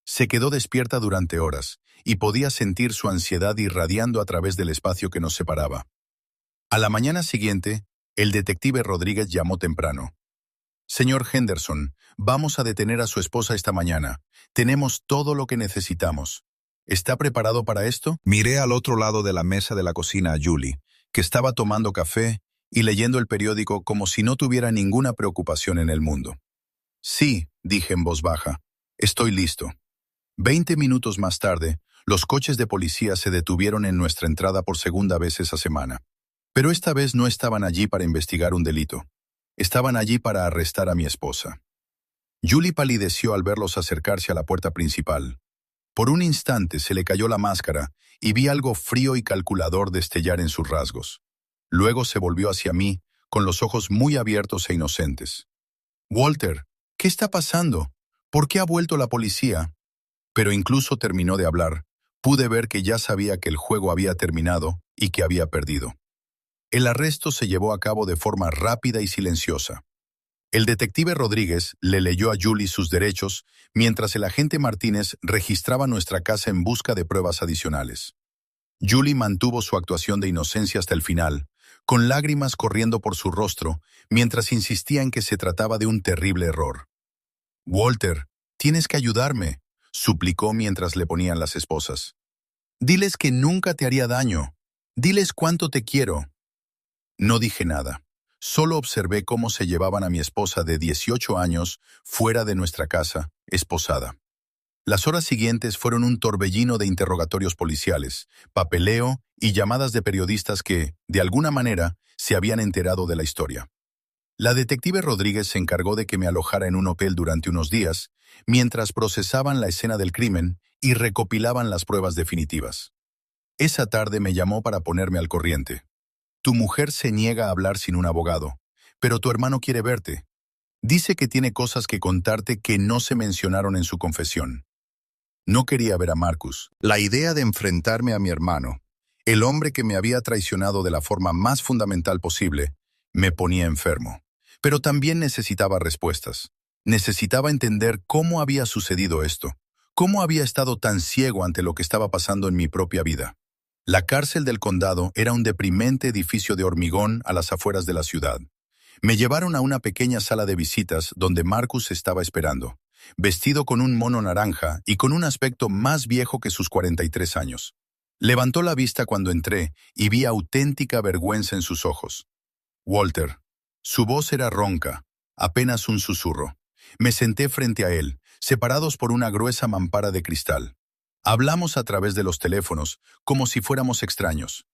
S1: Se quedó despierta durante horas, y podía sentir su ansiedad irradiando a través del espacio que nos separaba. A la mañana siguiente, el detective Rodríguez llamó temprano. «Señor Henderson, vamos a detener a su esposa esta mañana. Tenemos todo lo que necesitamos. ¿Está preparado para esto?». Miré al otro lado de la mesa de la cocina a Julie, que estaba tomando café y leyendo el periódico como si no tuviera ninguna preocupación en el mundo. «Sí», dije en voz baja, «estoy listo». 20 minutos más tarde, los coches de policía se detuvieron en nuestra entrada por segunda vez esa semana. Pero esta vez no estaban allí para investigar un delito. Estaban allí para arrestar a mi esposa. Julie palideció al verlos acercarse a la puerta principal. Por un instante se le cayó la máscara y vi algo frío y calculador destellar en sus rasgos. Luego se volvió hacia mí, con los ojos muy abiertos e inocentes. «Walter, ¿qué está pasando? ¿Por qué ha vuelto la policía?». Pero incluso terminó de hablar, pude ver que ya sabía que el juego había terminado y que había perdido. El arresto se llevó a cabo de forma rápida y silenciosa. El detective Rodríguez le leyó a Julie sus derechos, mientras el agente Martínez registraba nuestra casa en busca de pruebas adicionales. Julie mantuvo su actuación de inocencia hasta el final, con lágrimas corriendo por su rostro, mientras insistía en que se trataba de un terrible error. «Walter, tienes que ayudarme», suplicó mientras le ponían las esposas. «Diles que nunca te haría daño. Diles cuánto te quiero». No dije nada. Solo observé cómo se llevaban a mi esposa de 18 años fuera de nuestra casa, esposada. Las horas siguientes fueron un torbellino de interrogatorios policiales, papeleo y llamadas de periodistas que, de alguna manera, se habían enterado de la historia. La detective Rodríguez se encargó de que me alojara en un hotel durante unos días, mientras procesaban la escena del crimen y recopilaban las pruebas definitivas. Esa tarde me llamó para ponerme al corriente. «Tu mujer se niega a hablar sin un abogado, pero tu hermano quiere verte. Dice que tiene cosas que contarte que no se mencionaron en su confesión». No quería ver a Marcus. La idea de enfrentarme a mi hermano, el hombre que me había traicionado de la forma más fundamental posible, me ponía enfermo. Pero también necesitaba respuestas. Necesitaba entender cómo había sucedido esto, cómo había estado tan ciego ante lo que estaba pasando en mi propia vida. La cárcel del condado era un deprimente edificio de hormigón a las afueras de la ciudad. Me llevaron a una pequeña sala de visitas donde Marcus estaba esperando, vestido con un mono naranja y con un aspecto más viejo que sus 43 años. Levantó la vista cuando entré y vi auténtica vergüenza en sus ojos. «Walter». Su voz era ronca, apenas un susurro. Me senté frente a él, separados por una gruesa mampara de cristal. Hablamos a través de los teléfonos, como si fuéramos extraños.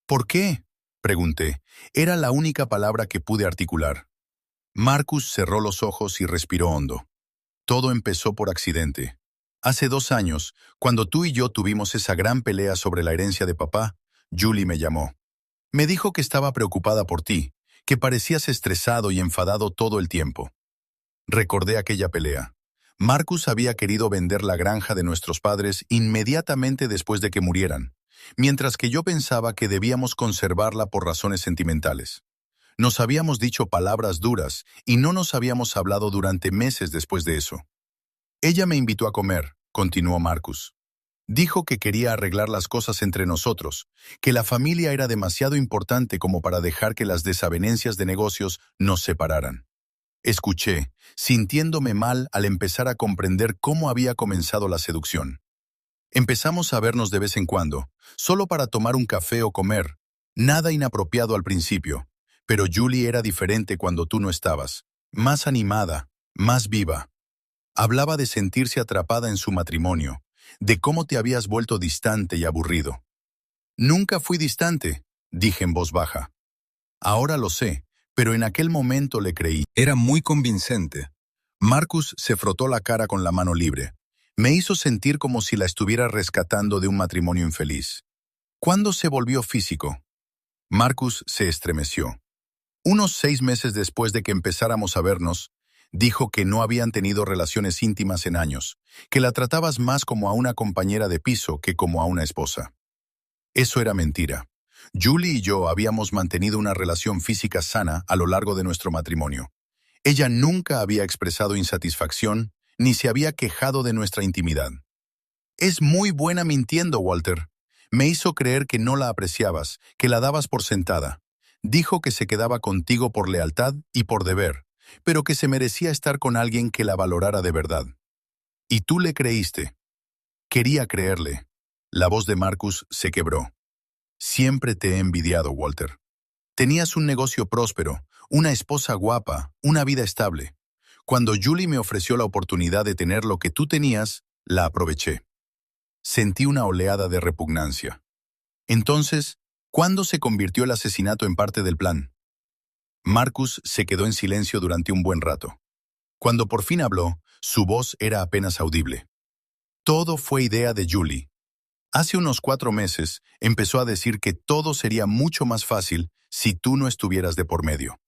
S1: «¿Por qué?», pregunté. Era la única palabra que pude articular. Marcus cerró los ojos y respiró hondo. «Todo empezó por accidente. Hace 2 años, cuando tú y yo tuvimos esa gran pelea sobre la herencia de papá, Julie me llamó. Me dijo que estaba preocupada por ti, que parecías estresado y enfadado todo el tiempo». Recordé aquella pelea. Marcus había querido vender la granja de nuestros padres inmediatamente después de que murieran, mientras que yo pensaba que debíamos conservarla por razones sentimentales. Nos habíamos dicho palabras duras y no nos habíamos hablado durante meses después de eso. «Ella me invitó a comer», continuó Marcus. «Dijo que quería arreglar las cosas entre nosotros, que la familia era demasiado importante como para dejar que las desavenencias de negocios nos separaran». Escuché, sintiéndome mal al empezar a comprender cómo había comenzado la seducción. Empezamos a vernos de vez en cuando, solo para tomar un café o comer. Nada inapropiado al principio, pero Julie era diferente cuando tú no estabas. Más animada, más viva. Hablaba de sentirse atrapada en su matrimonio, de cómo te habías vuelto distante y aburrido. Nunca fui distante, dije en voz baja. Ahora lo sé, pero en aquel momento le creí. Era muy convincente. Marcus se frotó la cara con la mano libre. Me hizo sentir como si la estuviera rescatando de un matrimonio infeliz. ¿Cuándo se volvió físico? Marcus se estremeció. Unos 6 meses después de que empezáramos a vernos, dijo que no habían tenido relaciones íntimas en años, que la tratabas más como a una compañera de piso que como a una esposa. Eso era mentira. Julie y yo habíamos mantenido una relación física sana a lo largo de nuestro matrimonio. Ella nunca había expresado insatisfacción ni se había quejado de nuestra intimidad. Es muy buena mintiendo, Walter. Me hizo creer que no la apreciabas, que la dabas por sentada. Dijo que se quedaba contigo por lealtad y por deber, pero que se merecía estar con alguien que la valorara de verdad. Y tú le creíste. Quería creerle. La voz de Marcus se quebró. Siempre te he envidiado, Walter. Tenías un negocio próspero, una esposa guapa, una vida estable. Cuando Julie me ofreció la oportunidad de tener lo que tú tenías, la aproveché. Sentí una oleada de repugnancia. Entonces, ¿cuándo se convirtió el asesinato en parte del plan? Marcus se quedó en silencio durante un buen rato. Cuando por fin habló, su voz era apenas audible. Todo fue idea de Julie. Hace unos 4 meses empezó a decir que todo sería mucho más fácil si tú no estuvieras de por medio.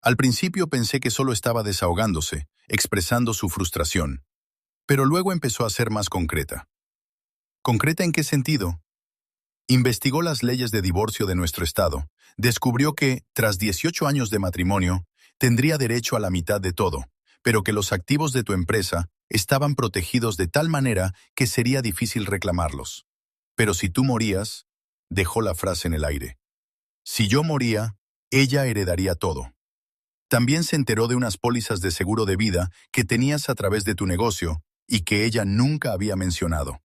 S1: Al principio pensé que solo estaba desahogándose, expresando su frustración. Pero luego empezó a ser más concreta. ¿Concreta en qué sentido? Investigó las leyes de divorcio de nuestro estado. Descubrió que, tras 18 años de matrimonio, tendría derecho a la mitad de todo, pero que los activos de tu empresa estaban protegidos de tal manera que sería difícil reclamarlos. Pero si tú morías, dejó la frase en el aire. Si yo moría, ella heredaría todo. También se enteró de unas pólizas de seguro de vida que tenías a través de tu negocio y que ella nunca había mencionado.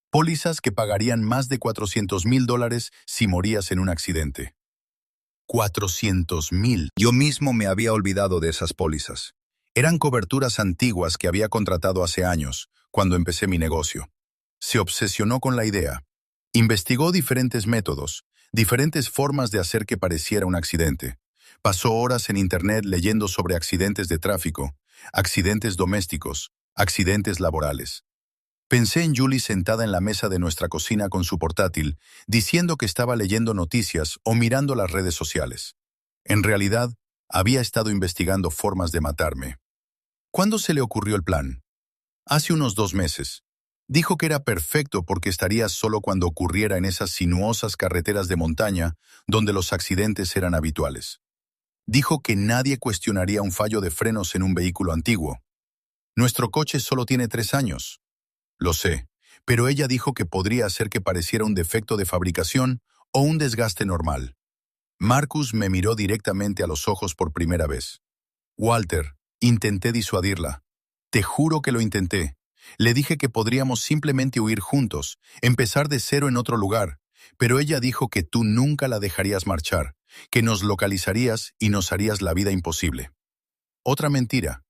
S1: Pólizas que pagarían más de $400,000 si morías en un accidente. 400,000. Yo mismo me había olvidado de esas pólizas. Eran coberturas antiguas que había contratado hace años, cuando empecé mi negocio. Se obsesionó con la idea. Investigó diferentes métodos, diferentes formas de hacer que pareciera un accidente. Pasó horas en Internet leyendo sobre accidentes de tráfico, accidentes domésticos, accidentes laborales. Pensé en Julie sentada en la mesa de nuestra cocina con su portátil, diciendo que estaba leyendo noticias o mirando las redes sociales. En realidad, había estado investigando formas de matarme. ¿Cuándo se le ocurrió el plan? Hace unos 2 meses. Dijo que era perfecto porque estaría solo cuando ocurriera en esas sinuosas carreteras de montaña donde los accidentes eran habituales. Dijo que nadie cuestionaría un fallo de frenos en un vehículo antiguo. Nuestro coche solo tiene 3 años. Lo sé, pero ella dijo que podría hacer que pareciera un defecto de fabricación o un desgaste normal. Marcus me miró directamente a los ojos por primera vez. Walter, intenté disuadirla. Te juro que lo intenté. Le dije que podríamos simplemente huir juntos, empezar de cero en otro lugar, pero ella dijo que tú nunca la dejarías marchar, que nos localizarías y nos harías la vida imposible. Otra mentira.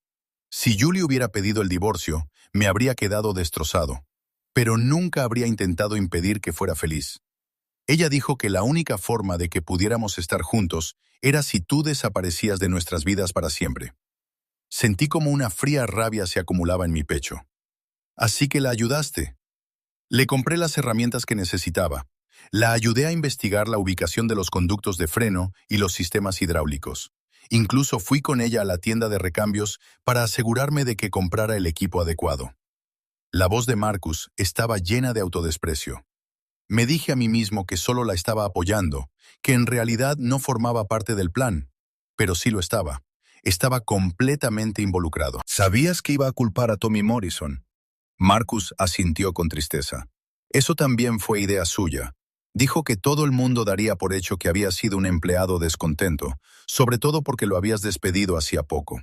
S1: Si Julie hubiera pedido el divorcio, me habría quedado destrozado, pero nunca habría intentado impedir que fuera feliz. Ella dijo que la única forma de que pudiéramos estar juntos era si tú desaparecías de nuestras vidas para siempre. Sentí como una fría rabia se acumulaba en mi pecho. Así que la ayudaste. Le compré las herramientas que necesitaba. La ayudé a investigar la ubicación de los conductos de freno y los sistemas hidráulicos. Incluso fui con ella a la tienda de recambios para asegurarme de que comprara el equipo adecuado. La voz de Marcus estaba llena de autodesprecio. Me dije a mí mismo que solo la estaba apoyando, que en realidad no formaba parte del plan, pero sí lo estaba. Estaba completamente involucrado. ¿Sabías que iba a culpar a Tommy Morrison? Marcus asintió con tristeza. Eso también fue idea suya. Dijo que todo el mundo daría por hecho que había sido un empleado descontento, sobre todo porque lo habías despedido hacía poco.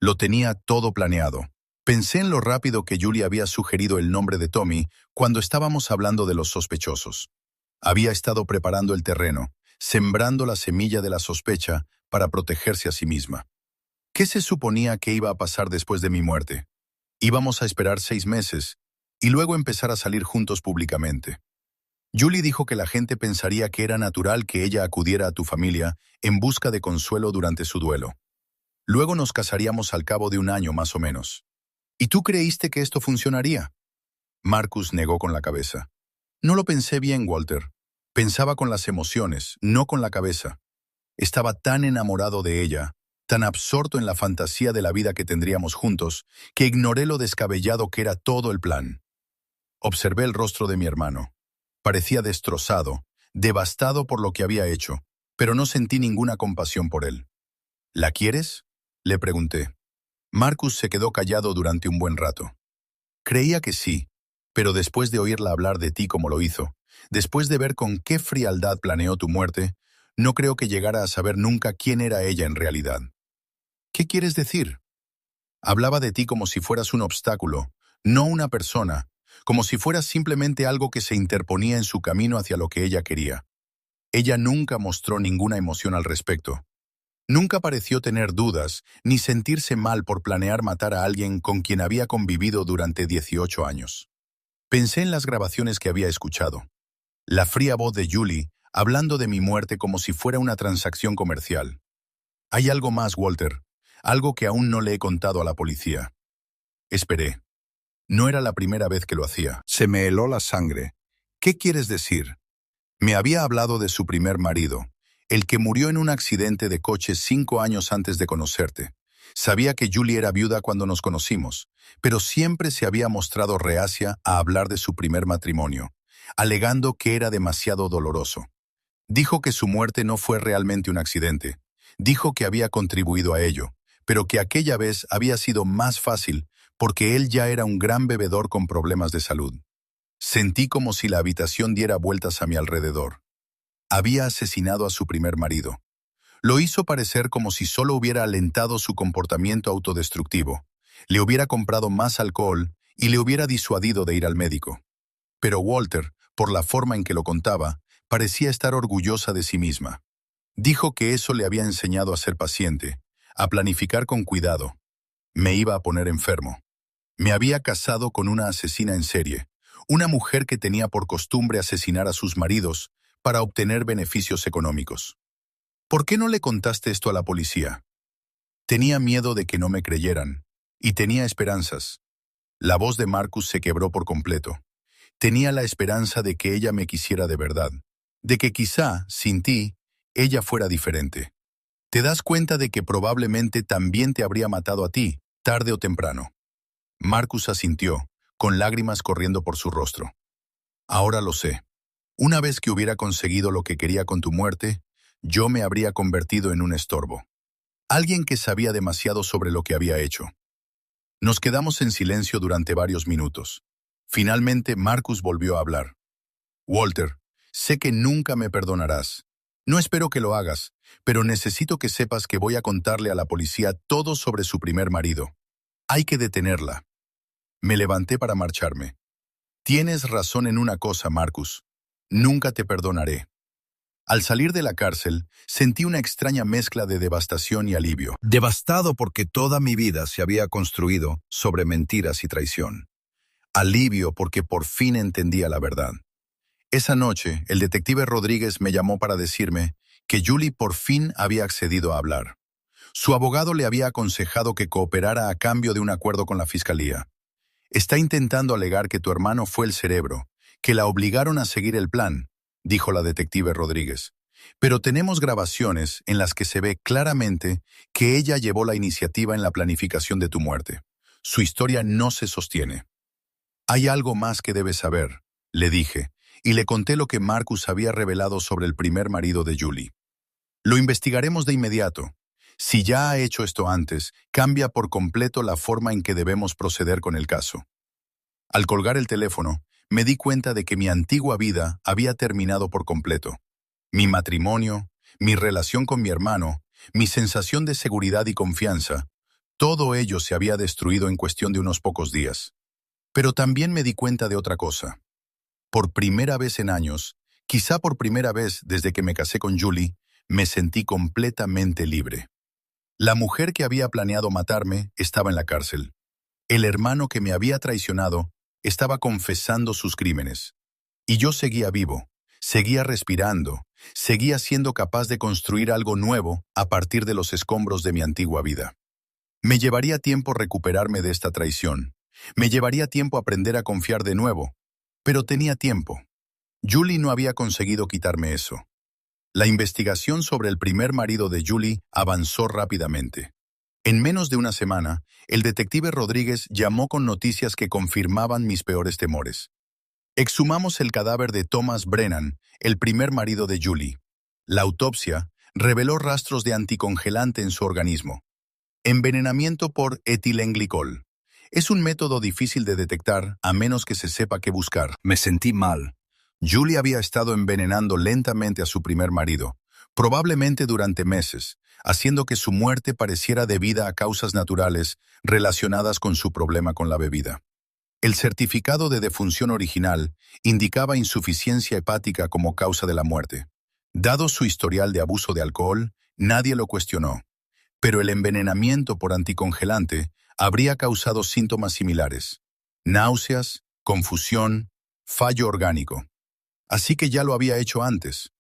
S1: Lo tenía todo planeado. Pensé en lo rápido que Julie había sugerido el nombre de Tommy cuando estábamos hablando de los sospechosos. Había estado preparando el terreno, sembrando la semilla de la sospecha para protegerse a sí misma. ¿Qué se suponía que iba a pasar después de mi muerte? Íbamos a esperar 6 meses y luego empezar a salir juntos públicamente. Julie dijo que la gente pensaría que era natural que ella acudiera a tu familia en busca de consuelo durante su duelo. Luego nos casaríamos al cabo de 1 año más o menos. ¿Y tú creíste que esto funcionaría? Marcus negó con la cabeza. No lo pensé bien, Walter. Pensaba con las emociones, no con la cabeza. Estaba tan enamorado de ella, tan absorto en la fantasía de la vida que tendríamos juntos, que ignoré lo descabellado que era todo el plan. Observé el rostro de mi hermano. Parecía destrozado, devastado por lo que había hecho, pero no sentí ninguna compasión por él. ¿La quieres?, le pregunté. Marcus se quedó callado durante un buen rato. Creía que sí, pero después de oírla hablar de ti como lo hizo, después de ver con qué frialdad planeó tu muerte, no creo que llegara a saber nunca quién era ella en realidad. ¿Qué quieres decir? Hablaba de ti como si fueras un obstáculo, no una persona, como si fueras simplemente algo que se interponía en su camino hacia lo que ella quería. Ella nunca mostró ninguna emoción al respecto. Nunca pareció tener dudas ni sentirse mal por planear matar a alguien con quien había convivido durante 18 años. Pensé en las grabaciones que había escuchado. La fría voz de Julie hablando de mi muerte como si fuera una transacción comercial. Hay algo más, Walter, algo que aún no le he contado a la policía. Esperé. No era la primera vez que lo hacía. Se me heló la sangre. ¿Qué quieres decir? Me había hablado de su primer marido, el que murió en un accidente de coche 5 años antes de conocerte. Sabía que Julie era viuda cuando nos conocimos, pero siempre se había mostrado reacia a hablar de su primer matrimonio, alegando que era demasiado doloroso. Dijo que su muerte no fue realmente un accidente. Dijo que había contribuido a ello, pero que aquella vez había sido más fácil porque él ya era un gran bebedor con problemas de salud. Sentí como si la habitación diera vueltas a mi alrededor. Había asesinado a su primer marido. Lo hizo parecer como si solo hubiera alentado su comportamiento autodestructivo, le hubiera comprado más alcohol y le hubiera disuadido de ir al médico. Pero Walter, por la forma en que lo contaba, parecía estar orgullosa de sí misma. Dijo que eso le había enseñado a ser paciente, a planificar con cuidado. Me iba a poner enfermo. Me había casado con una asesina en serie, una mujer que tenía por costumbre asesinar a sus maridos para obtener beneficios económicos. ¿Por qué no le contaste esto a la policía? Tenía miedo de que no me creyeran, y tenía esperanzas. La voz de Marcus se quebró por completo. Tenía la esperanza de que ella me quisiera de verdad, de que quizá, sin ti, ella fuera diferente. Te das cuenta de que probablemente también te habría matado a ti, tarde o temprano. Marcus asintió, con lágrimas corriendo por su rostro. Ahora lo sé. Una vez que hubiera conseguido lo que quería con tu muerte, yo me habría convertido en un estorbo. Alguien que sabía demasiado sobre lo que había hecho. Nos quedamos en silencio durante varios minutos. Finalmente, Marcus volvió a hablar. Walter, sé que nunca me perdonarás. No espero que lo hagas, pero necesito que sepas que voy a contarle a la policía todo sobre su primer marido. Hay que detenerla. Me levanté para marcharme. Tienes razón en una cosa, Marcus. Nunca te perdonaré. Al salir de la cárcel, sentí una extraña mezcla de devastación y alivio. Devastado porque toda mi vida se había construido sobre mentiras y traición. Alivio porque por fin entendía la verdad. Esa noche, el detective Rodríguez me llamó para decirme que Julie por fin había accedido a hablar. Su abogado le había aconsejado que cooperara a cambio de un acuerdo con la fiscalía. Está intentando alegar que tu hermano fue el cerebro, que la obligaron a seguir el plan, dijo la detective Rodríguez. Pero tenemos grabaciones en las que se ve claramente que ella llevó la iniciativa en la planificación de tu muerte. Su historia no se sostiene. Hay algo más que debes saber, le dije, y le conté lo que Marcus había revelado sobre el primer marido de Julie. Lo investigaremos de inmediato. Si ya ha hecho esto antes, cambia por completo la forma en que debemos proceder con el caso. Al colgar el teléfono, me di cuenta de que mi antigua vida había terminado por completo. Mi matrimonio, mi relación con mi hermano, mi sensación de seguridad y confianza, Todo ello se había destruido en cuestión de unos pocos días. Pero también me di cuenta de otra cosa. Por primera vez en años, quizá por primera vez desde que me casé con Julie, me sentí completamente libre. La mujer que había planeado matarme estaba en la cárcel. El hermano que me había traicionado estaba confesando sus crímenes. Y yo seguía vivo, seguía respirando, seguía siendo capaz de construir algo nuevo a partir de los escombros de mi antigua vida. Me llevaría tiempo recuperarme de esta traición. Me llevaría tiempo aprender a confiar de nuevo. Pero tenía tiempo. Julie no había conseguido quitarme eso. La investigación sobre el primer marido de Julie avanzó rápidamente. En menos de una semana, el detective Rodríguez llamó con noticias que confirmaban mis peores temores. Exhumamos el cadáver de Thomas Brennan, el primer marido de Julie. La autopsia reveló rastros de anticongelante en su organismo. Envenenamiento por etilenglicol. Es un método difícil de detectar a menos que se sepa qué buscar. Me sentí mal. Julie había estado envenenando lentamente a su primer marido, probablemente durante meses, haciendo que su muerte pareciera debida a causas naturales relacionadas con su problema con la bebida. El certificado de defunción original indicaba insuficiencia hepática como causa de la muerte. Dado su historial de abuso de alcohol, nadie lo cuestionó. Pero el envenenamiento por anticongelante habría causado síntomas similares: náuseas, confusión, fallo orgánico. Así que ya lo había hecho antes.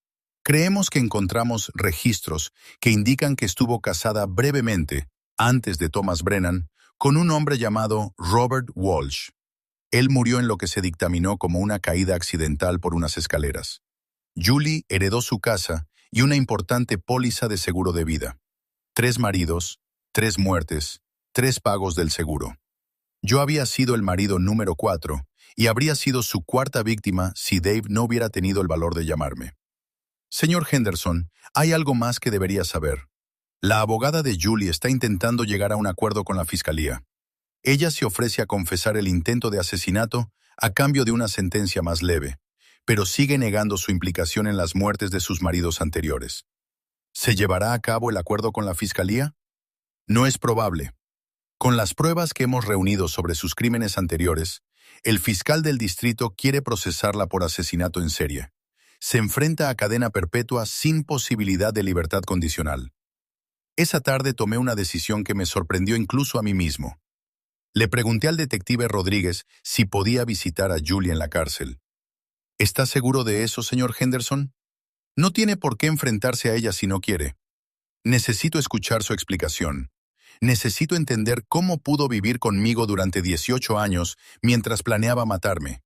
S1: Creemos que encontramos registros que indican que estuvo casada brevemente, antes de Thomas Brennan, con un hombre llamado Robert Walsh. Él murió en lo que se dictaminó como una caída accidental por unas escaleras. Julie heredó su casa y una importante póliza de seguro de vida. 3 maridos, 3 muertes, 3 pagos del seguro. Yo había sido el marido número 4 y habría sido su cuarta víctima si Dave no hubiera tenido el valor de llamarme. Señor Henderson, hay algo más que debería saber. La abogada de Julie está intentando llegar a un acuerdo con la fiscalía. Ella se ofrece a confesar el intento de asesinato a cambio de una sentencia más leve, pero sigue negando su implicación en las muertes de sus maridos anteriores. ¿Se llevará a cabo el acuerdo con la fiscalía? No es probable. Con las pruebas que hemos reunido sobre sus crímenes anteriores, el fiscal del distrito quiere procesarla por asesinato en serie. Se enfrenta a cadena perpetua sin posibilidad de libertad condicional. Esa tarde tomé una decisión que me sorprendió incluso a mí mismo. Le pregunté al detective Rodríguez si podía visitar a Julie en la cárcel. ¿Está seguro de eso, señor Henderson? No tiene por qué enfrentarse a ella si no quiere. Necesito escuchar su explicación. Necesito entender cómo pudo vivir conmigo durante 18 años mientras planeaba matarme.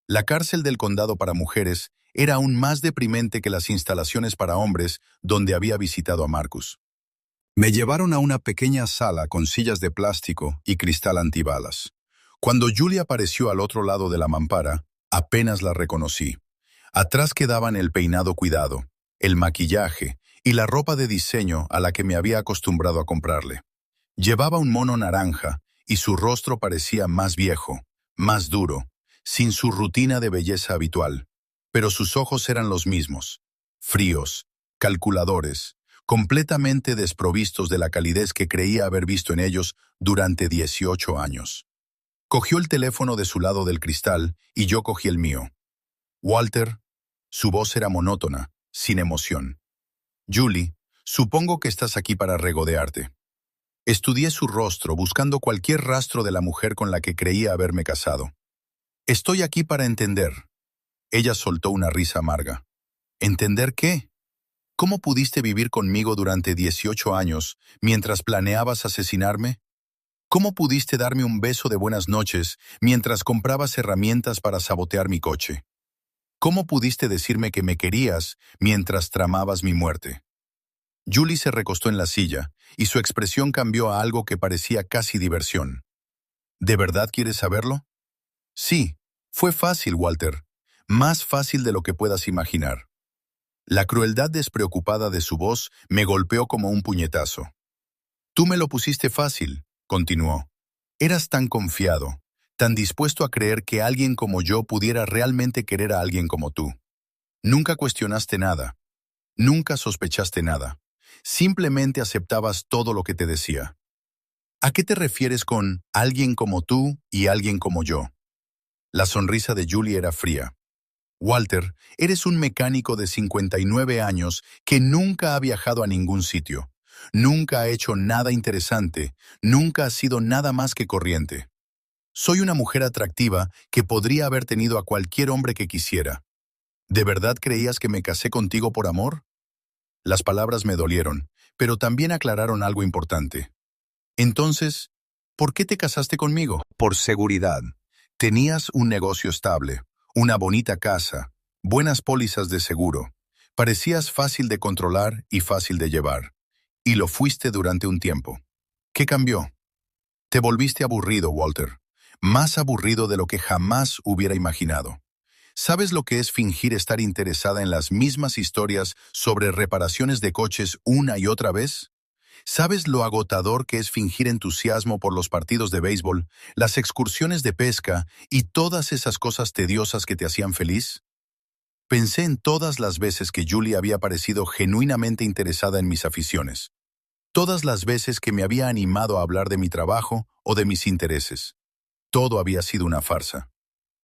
S1: La cárcel del condado para mujeres era aún más deprimente que las instalaciones para hombres donde había visitado a Marcus. Me llevaron a una pequeña sala con sillas de plástico y cristal antibalas. Cuando Julie apareció al otro lado de la mampara, apenas la reconocí. Atrás quedaban el peinado cuidado, el maquillaje y la ropa de diseño a la que me había acostumbrado a comprarle. Llevaba un mono naranja y su rostro parecía más viejo, más duro, sin su rutina de belleza habitual. Pero sus ojos eran los mismos, fríos, calculadores, completamente desprovistos de la calidez que creía haber visto en ellos durante 18 años. Cogió el teléfono de su lado del cristal y yo cogí el mío. Walter, su voz era monótona, sin emoción. Julie, supongo que estás aquí para regodearte. Estudié su rostro buscando cualquier rastro de la mujer con la que creía haberme casado. Estoy aquí para entender. Ella soltó una risa amarga. ¿Entender qué? ¿Cómo pudiste vivir conmigo durante 18 años mientras planeabas asesinarme? ¿Cómo pudiste darme un beso de buenas noches mientras comprabas herramientas para sabotear mi coche? ¿Cómo pudiste decirme que me querías mientras tramabas mi muerte? Julie se recostó en la silla y su expresión cambió a algo que parecía casi diversión. ¿De verdad quieres saberlo? Sí, fue fácil, Walter. Más fácil de lo que puedas imaginar. La crueldad despreocupada de su voz me golpeó como un puñetazo. Tú me lo pusiste fácil, continuó. Eras tan confiado, tan dispuesto a creer que alguien como yo pudiera realmente querer a alguien como tú. Nunca cuestionaste nada. Nunca sospechaste nada. Simplemente aceptabas todo lo que te decía. ¿A qué te refieres con alguien como tú y alguien como yo? La sonrisa de Julie era fría. Walter, eres un mecánico de 59 años que nunca ha viajado a ningún sitio. Nunca ha hecho nada interesante, nunca ha sido nada más que corriente. Soy una mujer atractiva que podría haber tenido a cualquier hombre que quisiera. ¿De verdad creías que me casé contigo por amor? Las palabras me dolieron, pero también aclararon algo importante. Entonces, ¿por qué te casaste conmigo? Por seguridad. Tenías un negocio estable, una bonita casa, buenas pólizas de seguro. Parecías fácil de controlar y fácil de llevar. Y lo fuiste durante un tiempo. ¿Qué cambió? Te volviste aburrido, Walter. Más aburrido de lo que jamás hubiera imaginado. ¿Sabes lo que es fingir estar interesada en las mismas historias sobre reparaciones de coches una y otra vez? ¿Sabes lo agotador que es fingir entusiasmo por los partidos de béisbol, las excursiones de pesca y todas esas cosas tediosas que te hacían feliz? Pensé en todas las veces que Julie había parecido genuinamente interesada en mis aficiones. Todas las veces que me había animado a hablar de mi trabajo o de mis intereses. Todo había sido una farsa.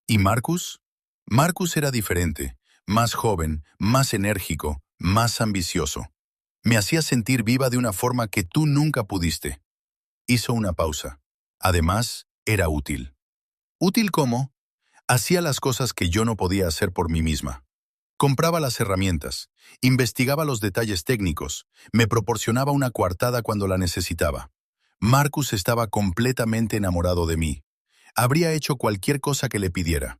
S1: ¿Y Marcus? Marcus era diferente, más joven, más enérgico, más ambicioso. Me hacía sentir viva de una forma que tú nunca pudiste. Hizo una pausa. Además, era útil. ¿Útil cómo? Hacía las cosas que yo no podía hacer por mí misma. Compraba las herramientas, investigaba los detalles técnicos, me proporcionaba una coartada cuando la necesitaba. Marcus estaba completamente enamorado de mí. Habría hecho cualquier cosa que le pidiera.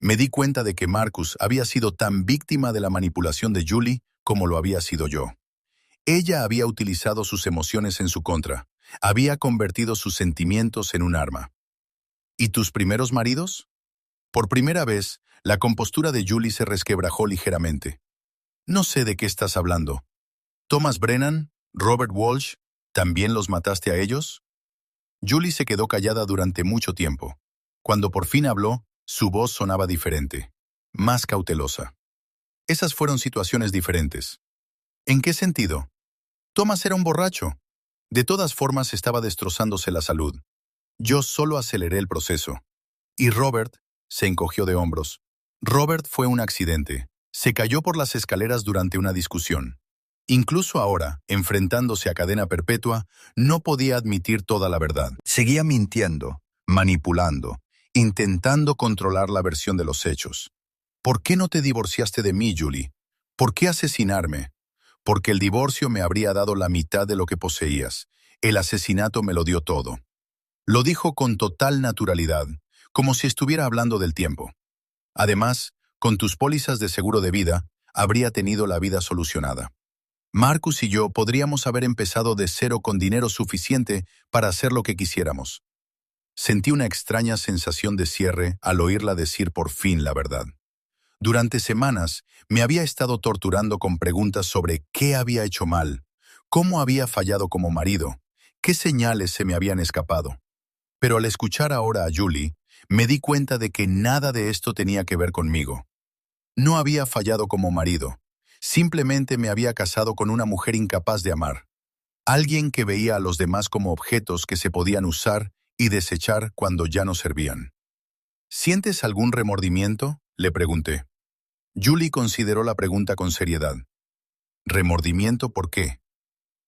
S1: Me di cuenta de que Marcus había sido tan víctima de la manipulación de Julie como lo había sido yo. Ella había utilizado sus emociones en su contra, había convertido sus sentimientos en un arma. ¿Y tus primeros maridos? Por primera vez, la compostura de Julie se resquebrajó ligeramente. No sé de qué estás hablando. ¿Thomas Brennan? ¿Robert Walsh? ¿También los mataste a ellos? Julie se quedó callada durante mucho tiempo. Cuando por fin habló, su voz sonaba diferente, más cautelosa. Esas fueron situaciones diferentes. ¿En qué sentido? Thomas era un borracho. De todas formas estaba destrozándose la salud. Yo solo aceleré el proceso. Y Robert se encogió de hombros. Robert fue un accidente. Se cayó por las escaleras durante una discusión. Incluso ahora, enfrentándose a cadena perpetua, no podía admitir toda la verdad. Seguía mintiendo, manipulando, intentando controlar la versión de los hechos. ¿Por qué no te divorciaste de mí, Julie? ¿Por qué asesinarme? Porque el divorcio me habría dado la mitad de lo que poseías. El asesinato me lo dio todo. Lo dijo con total naturalidad, como si estuviera hablando del tiempo. Además, con tus pólizas de seguro de vida, habría tenido la vida solucionada. Marcus y yo podríamos haber empezado de cero con dinero suficiente para hacer lo que quisiéramos. Sentí una extraña sensación de cierre al oírla decir por fin la verdad. Durante semanas me había estado torturando con preguntas sobre qué había hecho mal, cómo había fallado como marido, qué señales se me habían escapado. Pero al escuchar ahora a Julie, me di cuenta de que nada de esto tenía que ver conmigo. No había fallado como marido, simplemente me había casado con una mujer incapaz de amar. Alguien que veía a los demás como objetos que se podían usar y desechar cuando ya no servían. ¿Sientes algún remordimiento?, le pregunté. Julie consideró la pregunta con seriedad. ¿Remordimiento por qué?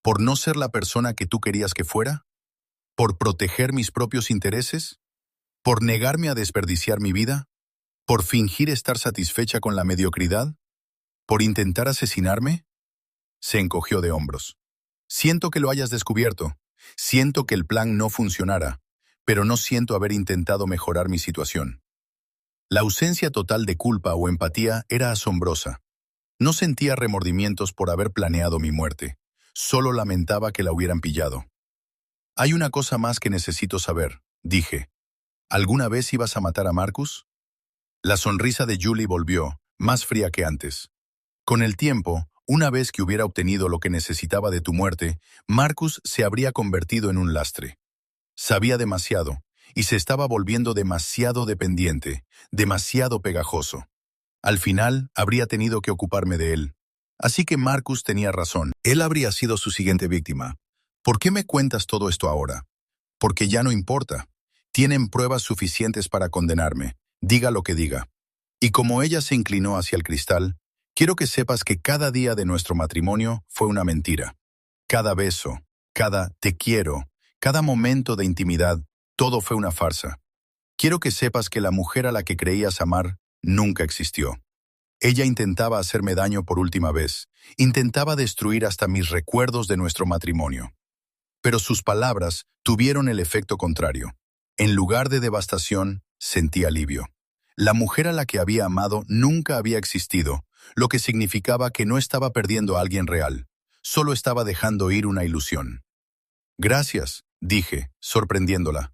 S1: ¿Por no ser la persona que tú querías que fuera? ¿Por proteger mis propios intereses? ¿Por negarme a desperdiciar mi vida? ¿Por fingir estar satisfecha con la mediocridad? ¿Por intentar asesinarme? Se encogió de hombros. Siento que lo hayas descubierto. Siento que el plan no funcionara, pero no siento haber intentado mejorar mi situación. La ausencia total de culpa o empatía era asombrosa. No sentía remordimientos por haber planeado mi muerte. Solo lamentaba que la hubieran pillado. Hay una cosa más que necesito saber, dije. ¿Alguna vez ibas a matar a Marcus? La sonrisa de Julie volvió, más fría que antes. Con el tiempo, una vez que hubiera obtenido lo que necesitaba de tu muerte, Marcus se habría convertido en un lastre. Sabía demasiado, y se estaba volviendo demasiado dependiente, demasiado pegajoso. Al final, habría tenido que ocuparme de él. Así que Marcus tenía razón. Él habría sido su siguiente víctima. ¿Por qué me cuentas todo esto ahora? Porque ya no importa. Tienen pruebas suficientes para condenarme, diga lo que diga. Y como ella se inclinó hacia el cristal, quiero que sepas que cada día de nuestro matrimonio fue una mentira. Cada beso, cada te quiero, cada momento de intimidad, todo fue una farsa. Quiero que sepas que la mujer a la que creías amar nunca existió. Ella intentaba hacerme daño por última vez, intentaba destruir hasta mis recuerdos de nuestro matrimonio. Pero sus palabras tuvieron el efecto contrario. En lugar de devastación, sentí alivio. La mujer a la que había amado nunca había existido, lo que significaba que no estaba perdiendo a alguien real, solo estaba dejando ir una ilusión. Gracias, dije, sorprendiéndola.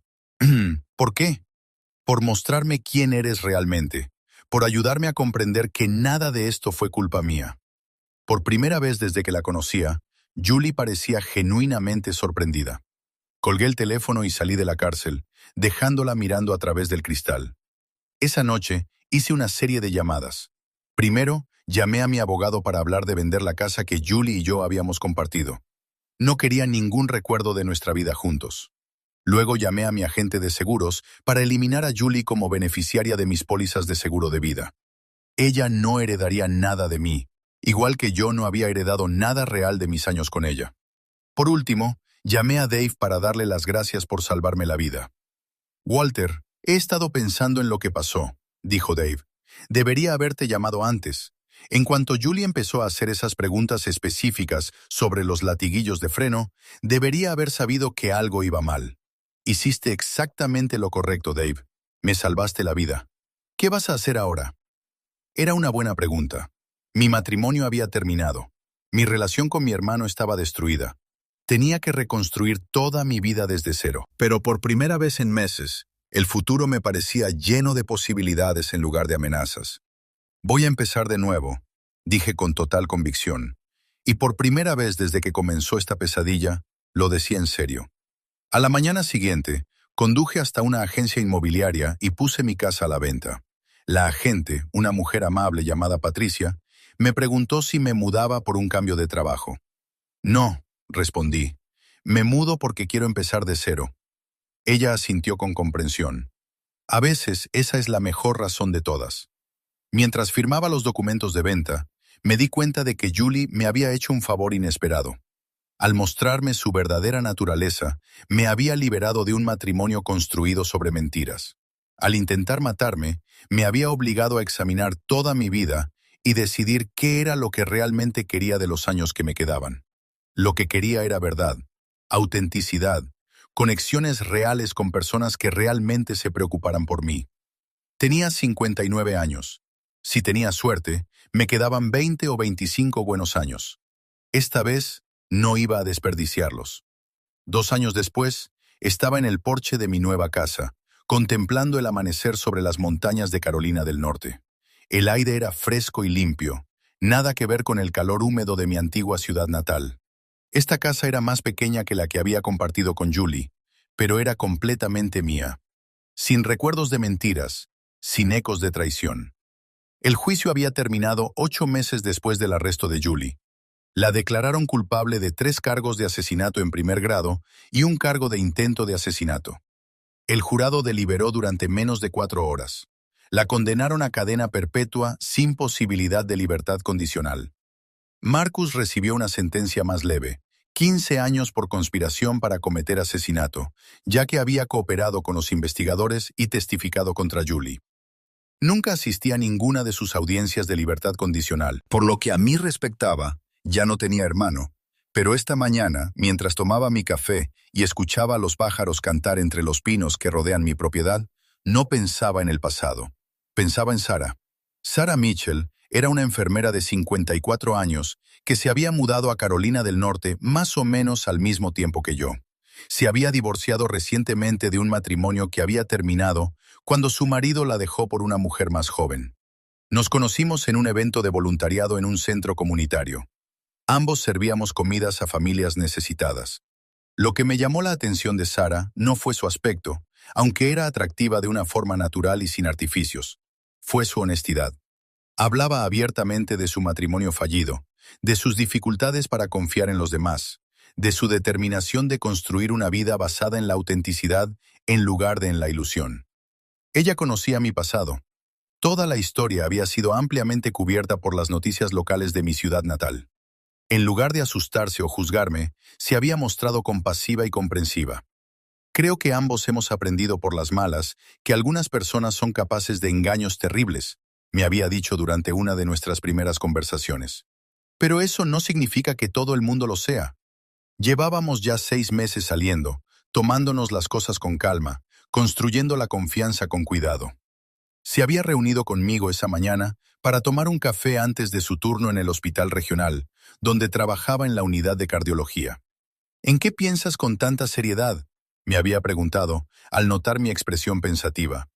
S1: ¿Por qué? Por mostrarme quién eres realmente, por ayudarme a comprender que nada de esto fue culpa mía. Por primera vez desde que la conocía, Julie parecía genuinamente sorprendida. Colgué el teléfono y salí de la cárcel, dejándola mirando a través del cristal. Esa noche hice una serie de llamadas. Primero, llamé a mi abogado para hablar de vender la casa que Julie y yo habíamos compartido. No quería ningún recuerdo de nuestra vida juntos. Luego llamé a mi agente de seguros para eliminar a Julie como beneficiaria de mis pólizas de seguro de vida. Ella no heredaría nada de mí, igual que yo no había heredado nada real de mis años con ella. Por último, llamé a Dave para darle las gracias por salvarme la vida. Walter, he estado pensando en lo que pasó, dijo Dave. Debería haberte llamado antes. En cuanto Julie empezó a hacer esas preguntas específicas sobre los latiguillos de freno, debería haber sabido que algo iba mal. Hiciste exactamente lo correcto, Dave. Me salvaste la vida. ¿Qué vas a hacer ahora? Era una buena pregunta. Mi matrimonio había terminado. Mi relación con mi hermano estaba destruida. Tenía que reconstruir toda mi vida desde cero. Pero por primera vez en meses, el futuro me parecía lleno de posibilidades en lugar de amenazas. Voy a empezar de nuevo, dije con total convicción. Y por primera vez desde que comenzó esta pesadilla, lo decía en serio. A la mañana siguiente, conduje hasta una agencia inmobiliaria y puse mi casa a la venta. La agente, una mujer amable llamada Patricia, me preguntó si me mudaba por un cambio de trabajo. No, respondí. Me mudo porque quiero empezar de cero. Ella asintió con comprensión. A veces esa es la mejor razón de todas. Mientras firmaba los documentos de venta, me di cuenta de que Julie me había hecho un favor inesperado. Al mostrarme su verdadera naturaleza, me había liberado de un matrimonio construido sobre mentiras. Al intentar matarme, me había obligado a examinar toda mi vida y decidir qué era lo que realmente quería de los años que me quedaban. Lo que quería era verdad, autenticidad, conexiones reales con personas que realmente se preocuparan por mí. Tenía 59 años. Si tenía suerte, me quedaban 20 o 25 buenos años. Esta vez, no iba a desperdiciarlos. 2 años después, estaba en el porche de mi nueva casa, contemplando el amanecer sobre las montañas de Carolina del Norte. El aire era fresco y limpio, nada que ver con el calor húmedo de mi antigua ciudad natal. Esta casa era más pequeña que la que había compartido con Julie, pero era completamente mía. Sin recuerdos de mentiras, sin ecos de traición. El juicio había terminado 8 meses después del arresto de Julie. La declararon culpable de 3 cargos de asesinato en primer grado y un cargo de intento de asesinato. El jurado deliberó durante menos de 4 horas. La condenaron a cadena perpetua sin posibilidad de libertad condicional. Marcus recibió una sentencia más leve, 15 años por conspiración para cometer asesinato, ya que había cooperado con los investigadores y testificado contra Julie. Nunca asistí a ninguna de sus audiencias de libertad condicional, por lo que a mí respectaba. Ya no tenía hermano, pero esta mañana, mientras tomaba mi café y escuchaba a los pájaros cantar entre los pinos que rodean mi propiedad, no pensaba en el pasado. Pensaba en Sarah. Sarah Mitchell era una enfermera de 54 años que se había mudado a Carolina del Norte más o menos al mismo tiempo que yo. Se había divorciado recientemente de un matrimonio que había terminado cuando su marido la dejó por una mujer más joven. Nos conocimos en un evento de voluntariado en un centro comunitario. Ambos servíamos comidas a familias necesitadas. Lo que me llamó la atención de Sarah no fue su aspecto, aunque era atractiva de una forma natural y sin artificios. Fue su honestidad. Hablaba abiertamente de su matrimonio fallido, de sus dificultades para confiar en los demás, de su determinación de construir una vida basada en la autenticidad en lugar de en la ilusión. Ella conocía mi pasado. Toda la historia había sido ampliamente cubierta por las noticias locales de mi ciudad natal. En lugar de asustarse o juzgarme, se había mostrado compasiva y comprensiva. Creo que ambos hemos aprendido por las malas que algunas personas son capaces de engaños terribles, me había dicho durante una de nuestras primeras conversaciones. Pero eso no significa que todo el mundo lo sea. Llevábamos ya 6 meses saliendo, tomándonos las cosas con calma, construyendo la confianza con cuidado. Se había reunido conmigo esa mañana para tomar un café antes de su turno en el hospital regional, donde trabajaba en la unidad de cardiología. ¿En qué piensas con tanta seriedad?, me había preguntado, al notar mi expresión pensativa.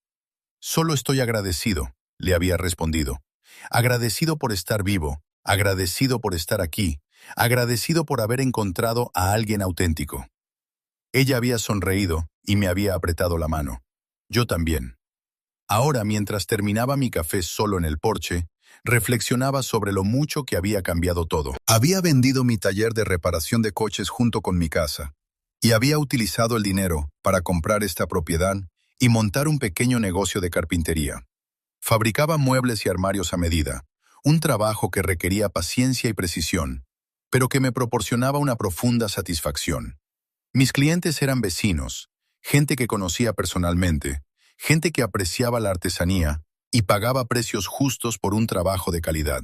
S1: Solo estoy agradecido, le había respondido. Agradecido por estar vivo, agradecido por estar aquí, agradecido por haber encontrado a alguien auténtico. Ella había sonreído y me había apretado la mano. Yo también. Ahora, mientras terminaba mi café solo en el porche, reflexionaba sobre lo mucho que había cambiado todo. Había vendido mi taller de reparación de coches junto con mi casa, y había utilizado el dinero para comprar esta propiedad y montar un pequeño negocio de carpintería. Fabricaba muebles y armarios a medida, un trabajo que requería paciencia y precisión, pero que me proporcionaba una profunda satisfacción. Mis clientes eran vecinos, gente que conocía personalmente, gente que apreciaba la artesanía y pagaba precios justos por un trabajo de calidad.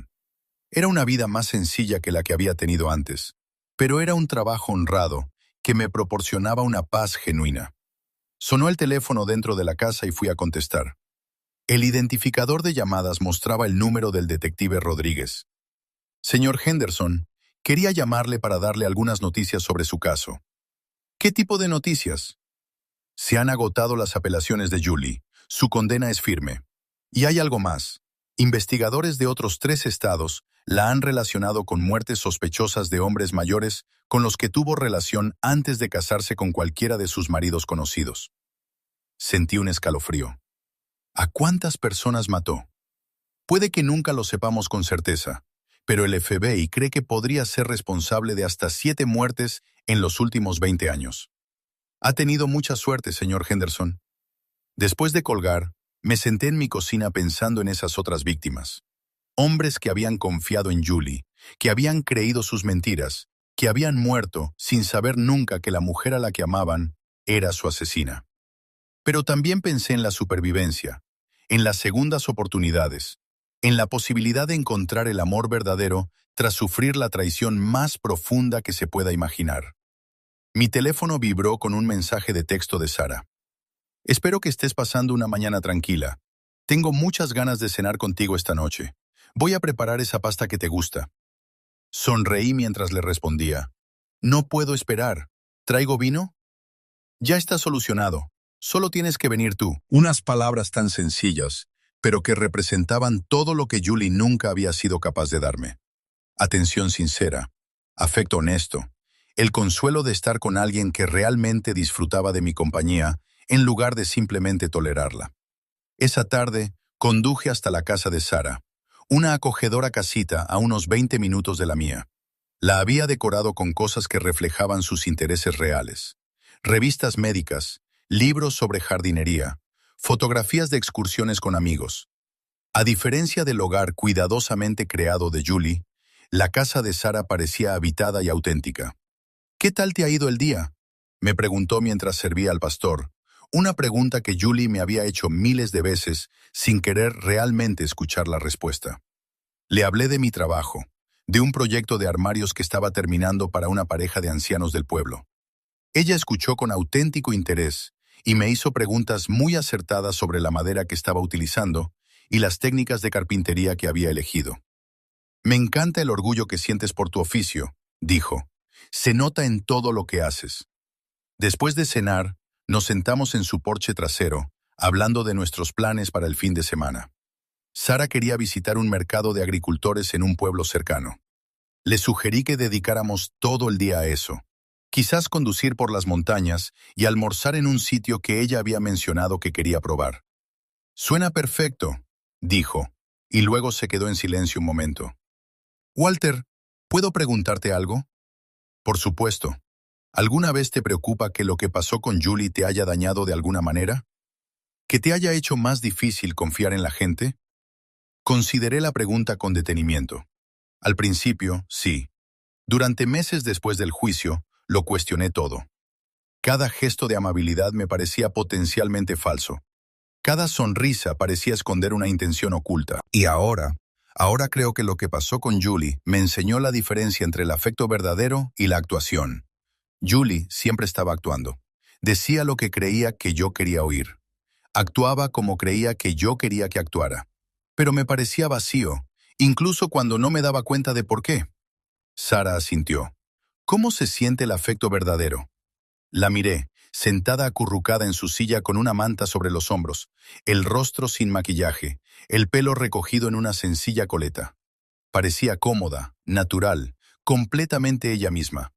S1: Era una vida más sencilla que la que había tenido antes, pero era un trabajo honrado que me proporcionaba una paz genuina. Sonó el teléfono dentro de la casa y fui a contestar. El identificador de llamadas mostraba el número del detective Rodríguez. Señor Henderson, quería llamarle para darle algunas noticias sobre su caso. ¿Qué tipo de noticias? Se han agotado las apelaciones de Julie. Su condena es firme. Y hay algo más. Investigadores de otros 3 estados la han relacionado con muertes sospechosas de hombres mayores con los que tuvo relación antes de casarse con cualquiera de sus maridos conocidos. Sentí un escalofrío. ¿A cuántas personas mató? Puede que nunca lo sepamos con certeza, pero el FBI cree que podría ser responsable de hasta 7 muertes en los últimos 20 años. Ha tenido mucha suerte, señor Henderson. Después de colgar, me senté en mi cocina pensando en esas otras víctimas. Hombres que habían confiado en Julie, que habían creído sus mentiras, que habían muerto sin saber nunca que la mujer a la que amaban era su asesina. Pero también pensé en la supervivencia, en las segundas oportunidades, en la posibilidad de encontrar el amor verdadero tras sufrir la traición más profunda que se pueda imaginar. Mi teléfono vibró con un mensaje de texto de Sara. Espero que estés pasando una mañana tranquila. Tengo muchas ganas de cenar contigo esta noche. Voy a preparar esa pasta que te gusta. Sonreí mientras le respondía. No puedo esperar. ¿Traigo vino? Ya está solucionado. Solo tienes que venir tú. Unas palabras tan sencillas, pero que representaban todo lo que Julie nunca había sido capaz de darme. Atención sincera, afecto honesto, el consuelo de estar con alguien que realmente disfrutaba de mi compañía en lugar de simplemente tolerarla. Esa tarde, conduje hasta la casa de Sara, una acogedora casita a unos 20 minutos de la mía. La había decorado con cosas que reflejaban sus intereses reales. Revistas médicas, libros sobre jardinería, fotografías de excursiones con amigos. A diferencia del hogar cuidadosamente creado de Julie, la casa de Sara parecía habitada y auténtica. ¿Qué tal te ha ido el día?, me preguntó mientras servía al pastor, una pregunta que Julie me había hecho miles de veces sin querer realmente escuchar la respuesta. Le hablé de mi trabajo, de un proyecto de armarios que estaba terminando para una pareja de ancianos del pueblo. Ella escuchó con auténtico interés y me hizo preguntas muy acertadas sobre la madera que estaba utilizando y las técnicas de carpintería que había elegido. Me encanta el orgullo que sientes por tu oficio, dijo. Se nota en todo lo que haces. Después de cenar, nos sentamos en su porche trasero, hablando de nuestros planes para el fin de semana. Sara quería visitar un mercado de agricultores en un pueblo cercano. Le sugerí que dedicáramos todo el día a eso. Quizás conducir por las montañas y almorzar en un sitio que ella había mencionado que quería probar. Suena perfecto, dijo, y luego se quedó en silencio un momento. Walter, ¿puedo preguntarte algo? Por supuesto. ¿Alguna vez te preocupa que lo que pasó con Julie te haya dañado de alguna manera? ¿Que te haya hecho más difícil confiar en la gente? Consideré la pregunta con detenimiento. Al principio, sí. Durante meses después del juicio, lo cuestioné todo. Cada gesto de amabilidad me parecía potencialmente falso. Cada sonrisa parecía esconder una intención oculta. Y ahora creo que lo que pasó con Julie me enseñó la diferencia entre el afecto verdadero y la actuación. Julie siempre estaba actuando. Decía lo que creía que yo quería oír. Actuaba como creía que yo quería que actuara. Pero me parecía vacío, incluso cuando no me daba cuenta de por qué. Sara asintió. ¿Cómo se siente el afecto verdadero? La miré, sentada acurrucada en su silla con una manta sobre los hombros, el rostro sin maquillaje, el pelo recogido en una sencilla coleta. Parecía cómoda, natural, completamente ella misma.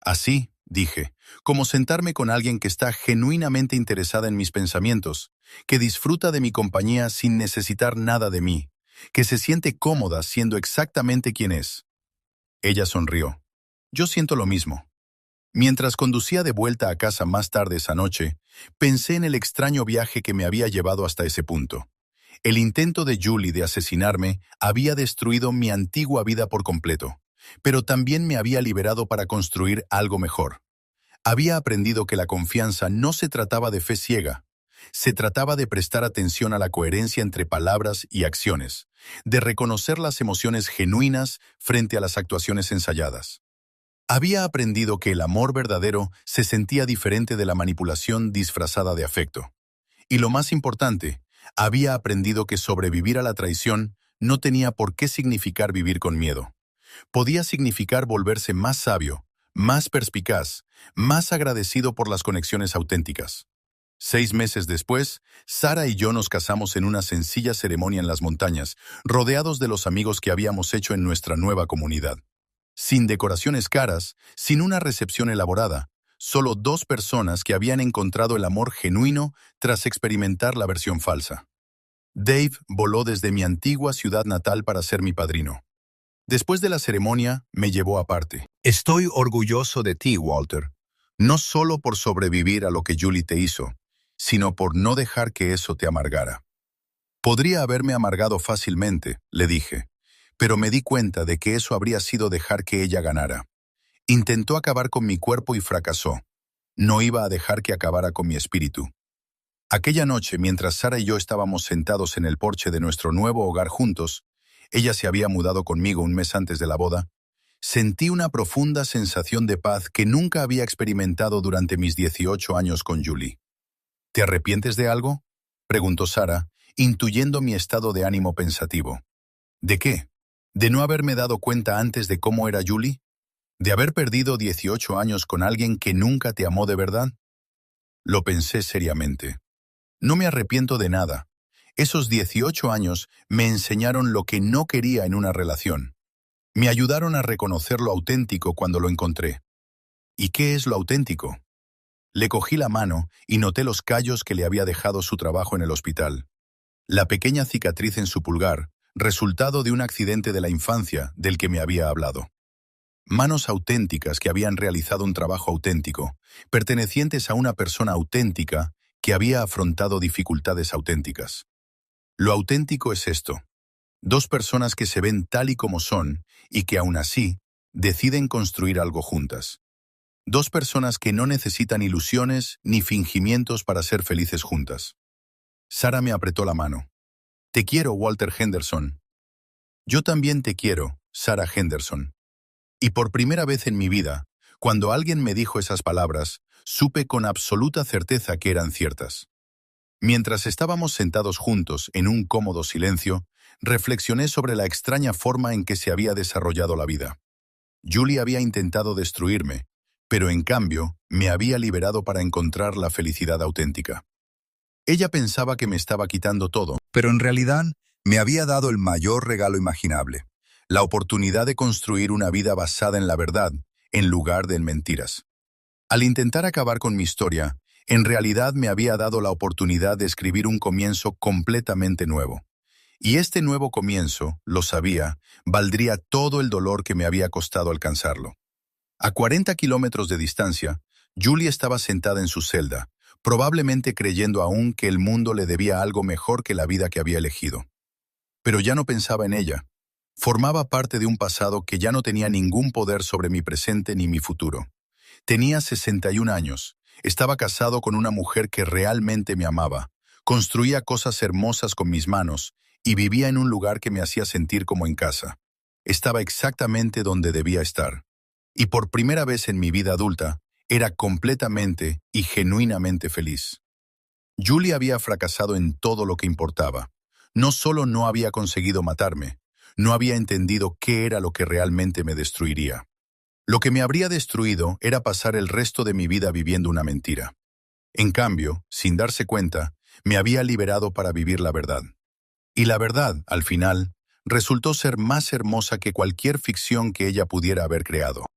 S1: Así, dije, como sentarme con alguien que está genuinamente interesada en mis pensamientos, que disfruta de mi compañía sin necesitar nada de mí, que se siente cómoda siendo exactamente quien es. Ella sonrió. Yo siento lo mismo. Mientras conducía de vuelta a casa más tarde esa noche, pensé en el extraño viaje que me había llevado hasta ese punto. El intento de Julie de asesinarme había destruido mi antigua vida por completo, pero también me había liberado para construir algo mejor. Había aprendido que la confianza no se trataba de fe ciega, se trataba de prestar atención a la coherencia entre palabras y acciones, de reconocer las emociones genuinas frente a las actuaciones ensayadas. Había aprendido que el amor verdadero se sentía diferente de la manipulación disfrazada de afecto. Y lo más importante, había aprendido que sobrevivir a la traición no tenía por qué significar vivir con miedo. Podía significar volverse más sabio, más perspicaz, más agradecido por las conexiones auténticas. 6 meses después, Sara y yo nos casamos en una sencilla ceremonia en las montañas, rodeados de los amigos que habíamos hecho en nuestra nueva comunidad. Sin decoraciones caras, sin una recepción elaborada, solo 2 personas que habían encontrado el amor genuino tras experimentar la versión falsa. Dave voló desde mi antigua ciudad natal para ser mi padrino. Después de la ceremonia, me llevó aparte. Estoy orgulloso de ti, Walter, no solo por sobrevivir a lo que Julie te hizo, sino por no dejar que eso te amargara. Podría haberme amargado fácilmente, le dije, pero me di cuenta de que eso habría sido dejar que ella ganara. Intentó acabar con mi cuerpo y fracasó. No iba a dejar que acabara con mi espíritu. Aquella noche, mientras Sara y yo estábamos sentados en el porche de nuestro nuevo hogar juntos, ella se había mudado conmigo un mes antes de la boda, sentí una profunda sensación de paz que nunca había experimentado durante mis 18 años con Julie. ¿Te arrepientes de algo?, preguntó Sara, intuyendo mi estado de ánimo pensativo. ¿De qué? ¿De no haberme dado cuenta antes de cómo era Julie? ¿De haber perdido 18 años con alguien que nunca te amó de verdad? Lo pensé seriamente. No me arrepiento de nada. Esos 18 años me enseñaron lo que no quería en una relación. Me ayudaron a reconocer lo auténtico cuando lo encontré. ¿Y qué es lo auténtico? Le cogí la mano y noté los callos que le había dejado su trabajo en el hospital. La pequeña cicatriz en su pulgar, resultado de un accidente de la infancia del que me había hablado. Manos auténticas que habían realizado un trabajo auténtico, pertenecientes a una persona auténtica que había afrontado dificultades auténticas. Lo auténtico es esto: 2 personas que se ven tal y como son y que aún así deciden construir algo juntas. 2 personas que no necesitan ilusiones ni fingimientos para ser felices juntas. Sara me apretó la mano. Te quiero, Walter Henderson. Yo también te quiero, Sara Henderson. Y por primera vez en mi vida, cuando alguien me dijo esas palabras, supe con absoluta certeza que eran ciertas. Mientras estábamos sentados juntos en un cómodo silencio, reflexioné sobre la extraña forma en que se había desarrollado la vida. Julie había intentado destruirme, pero en cambio me había liberado para encontrar la felicidad auténtica. Ella pensaba que me estaba quitando todo, pero en realidad me había dado el mayor regalo imaginable: la oportunidad de construir una vida basada en la verdad, en lugar de en mentiras. Al intentar acabar con mi historia, en realidad me había dado la oportunidad de escribir un comienzo completamente nuevo. Y este nuevo comienzo, lo sabía, valdría todo el dolor que me había costado alcanzarlo. A 40 kilómetros de distancia, Julie estaba sentada en su celda, probablemente creyendo aún que el mundo le debía algo mejor que la vida que había elegido. Pero ya no pensaba en ella. Formaba parte de un pasado que ya no tenía ningún poder sobre mi presente ni mi futuro. Tenía 61 años, estaba casado con una mujer que realmente me amaba, construía cosas hermosas con mis manos y vivía en un lugar que me hacía sentir como en casa. Estaba exactamente donde debía estar. Y por primera vez en mi vida adulta, era completamente y genuinamente feliz. Julie había fracasado en todo lo que importaba. No solo no había conseguido matarme, no había entendido qué era lo que realmente me destruiría. Lo que me habría destruido era pasar el resto de mi vida viviendo una mentira. En cambio, sin darse cuenta, me había liberado para vivir la verdad. Y la verdad, al final, resultó ser más hermosa que cualquier ficción que ella pudiera haber creado.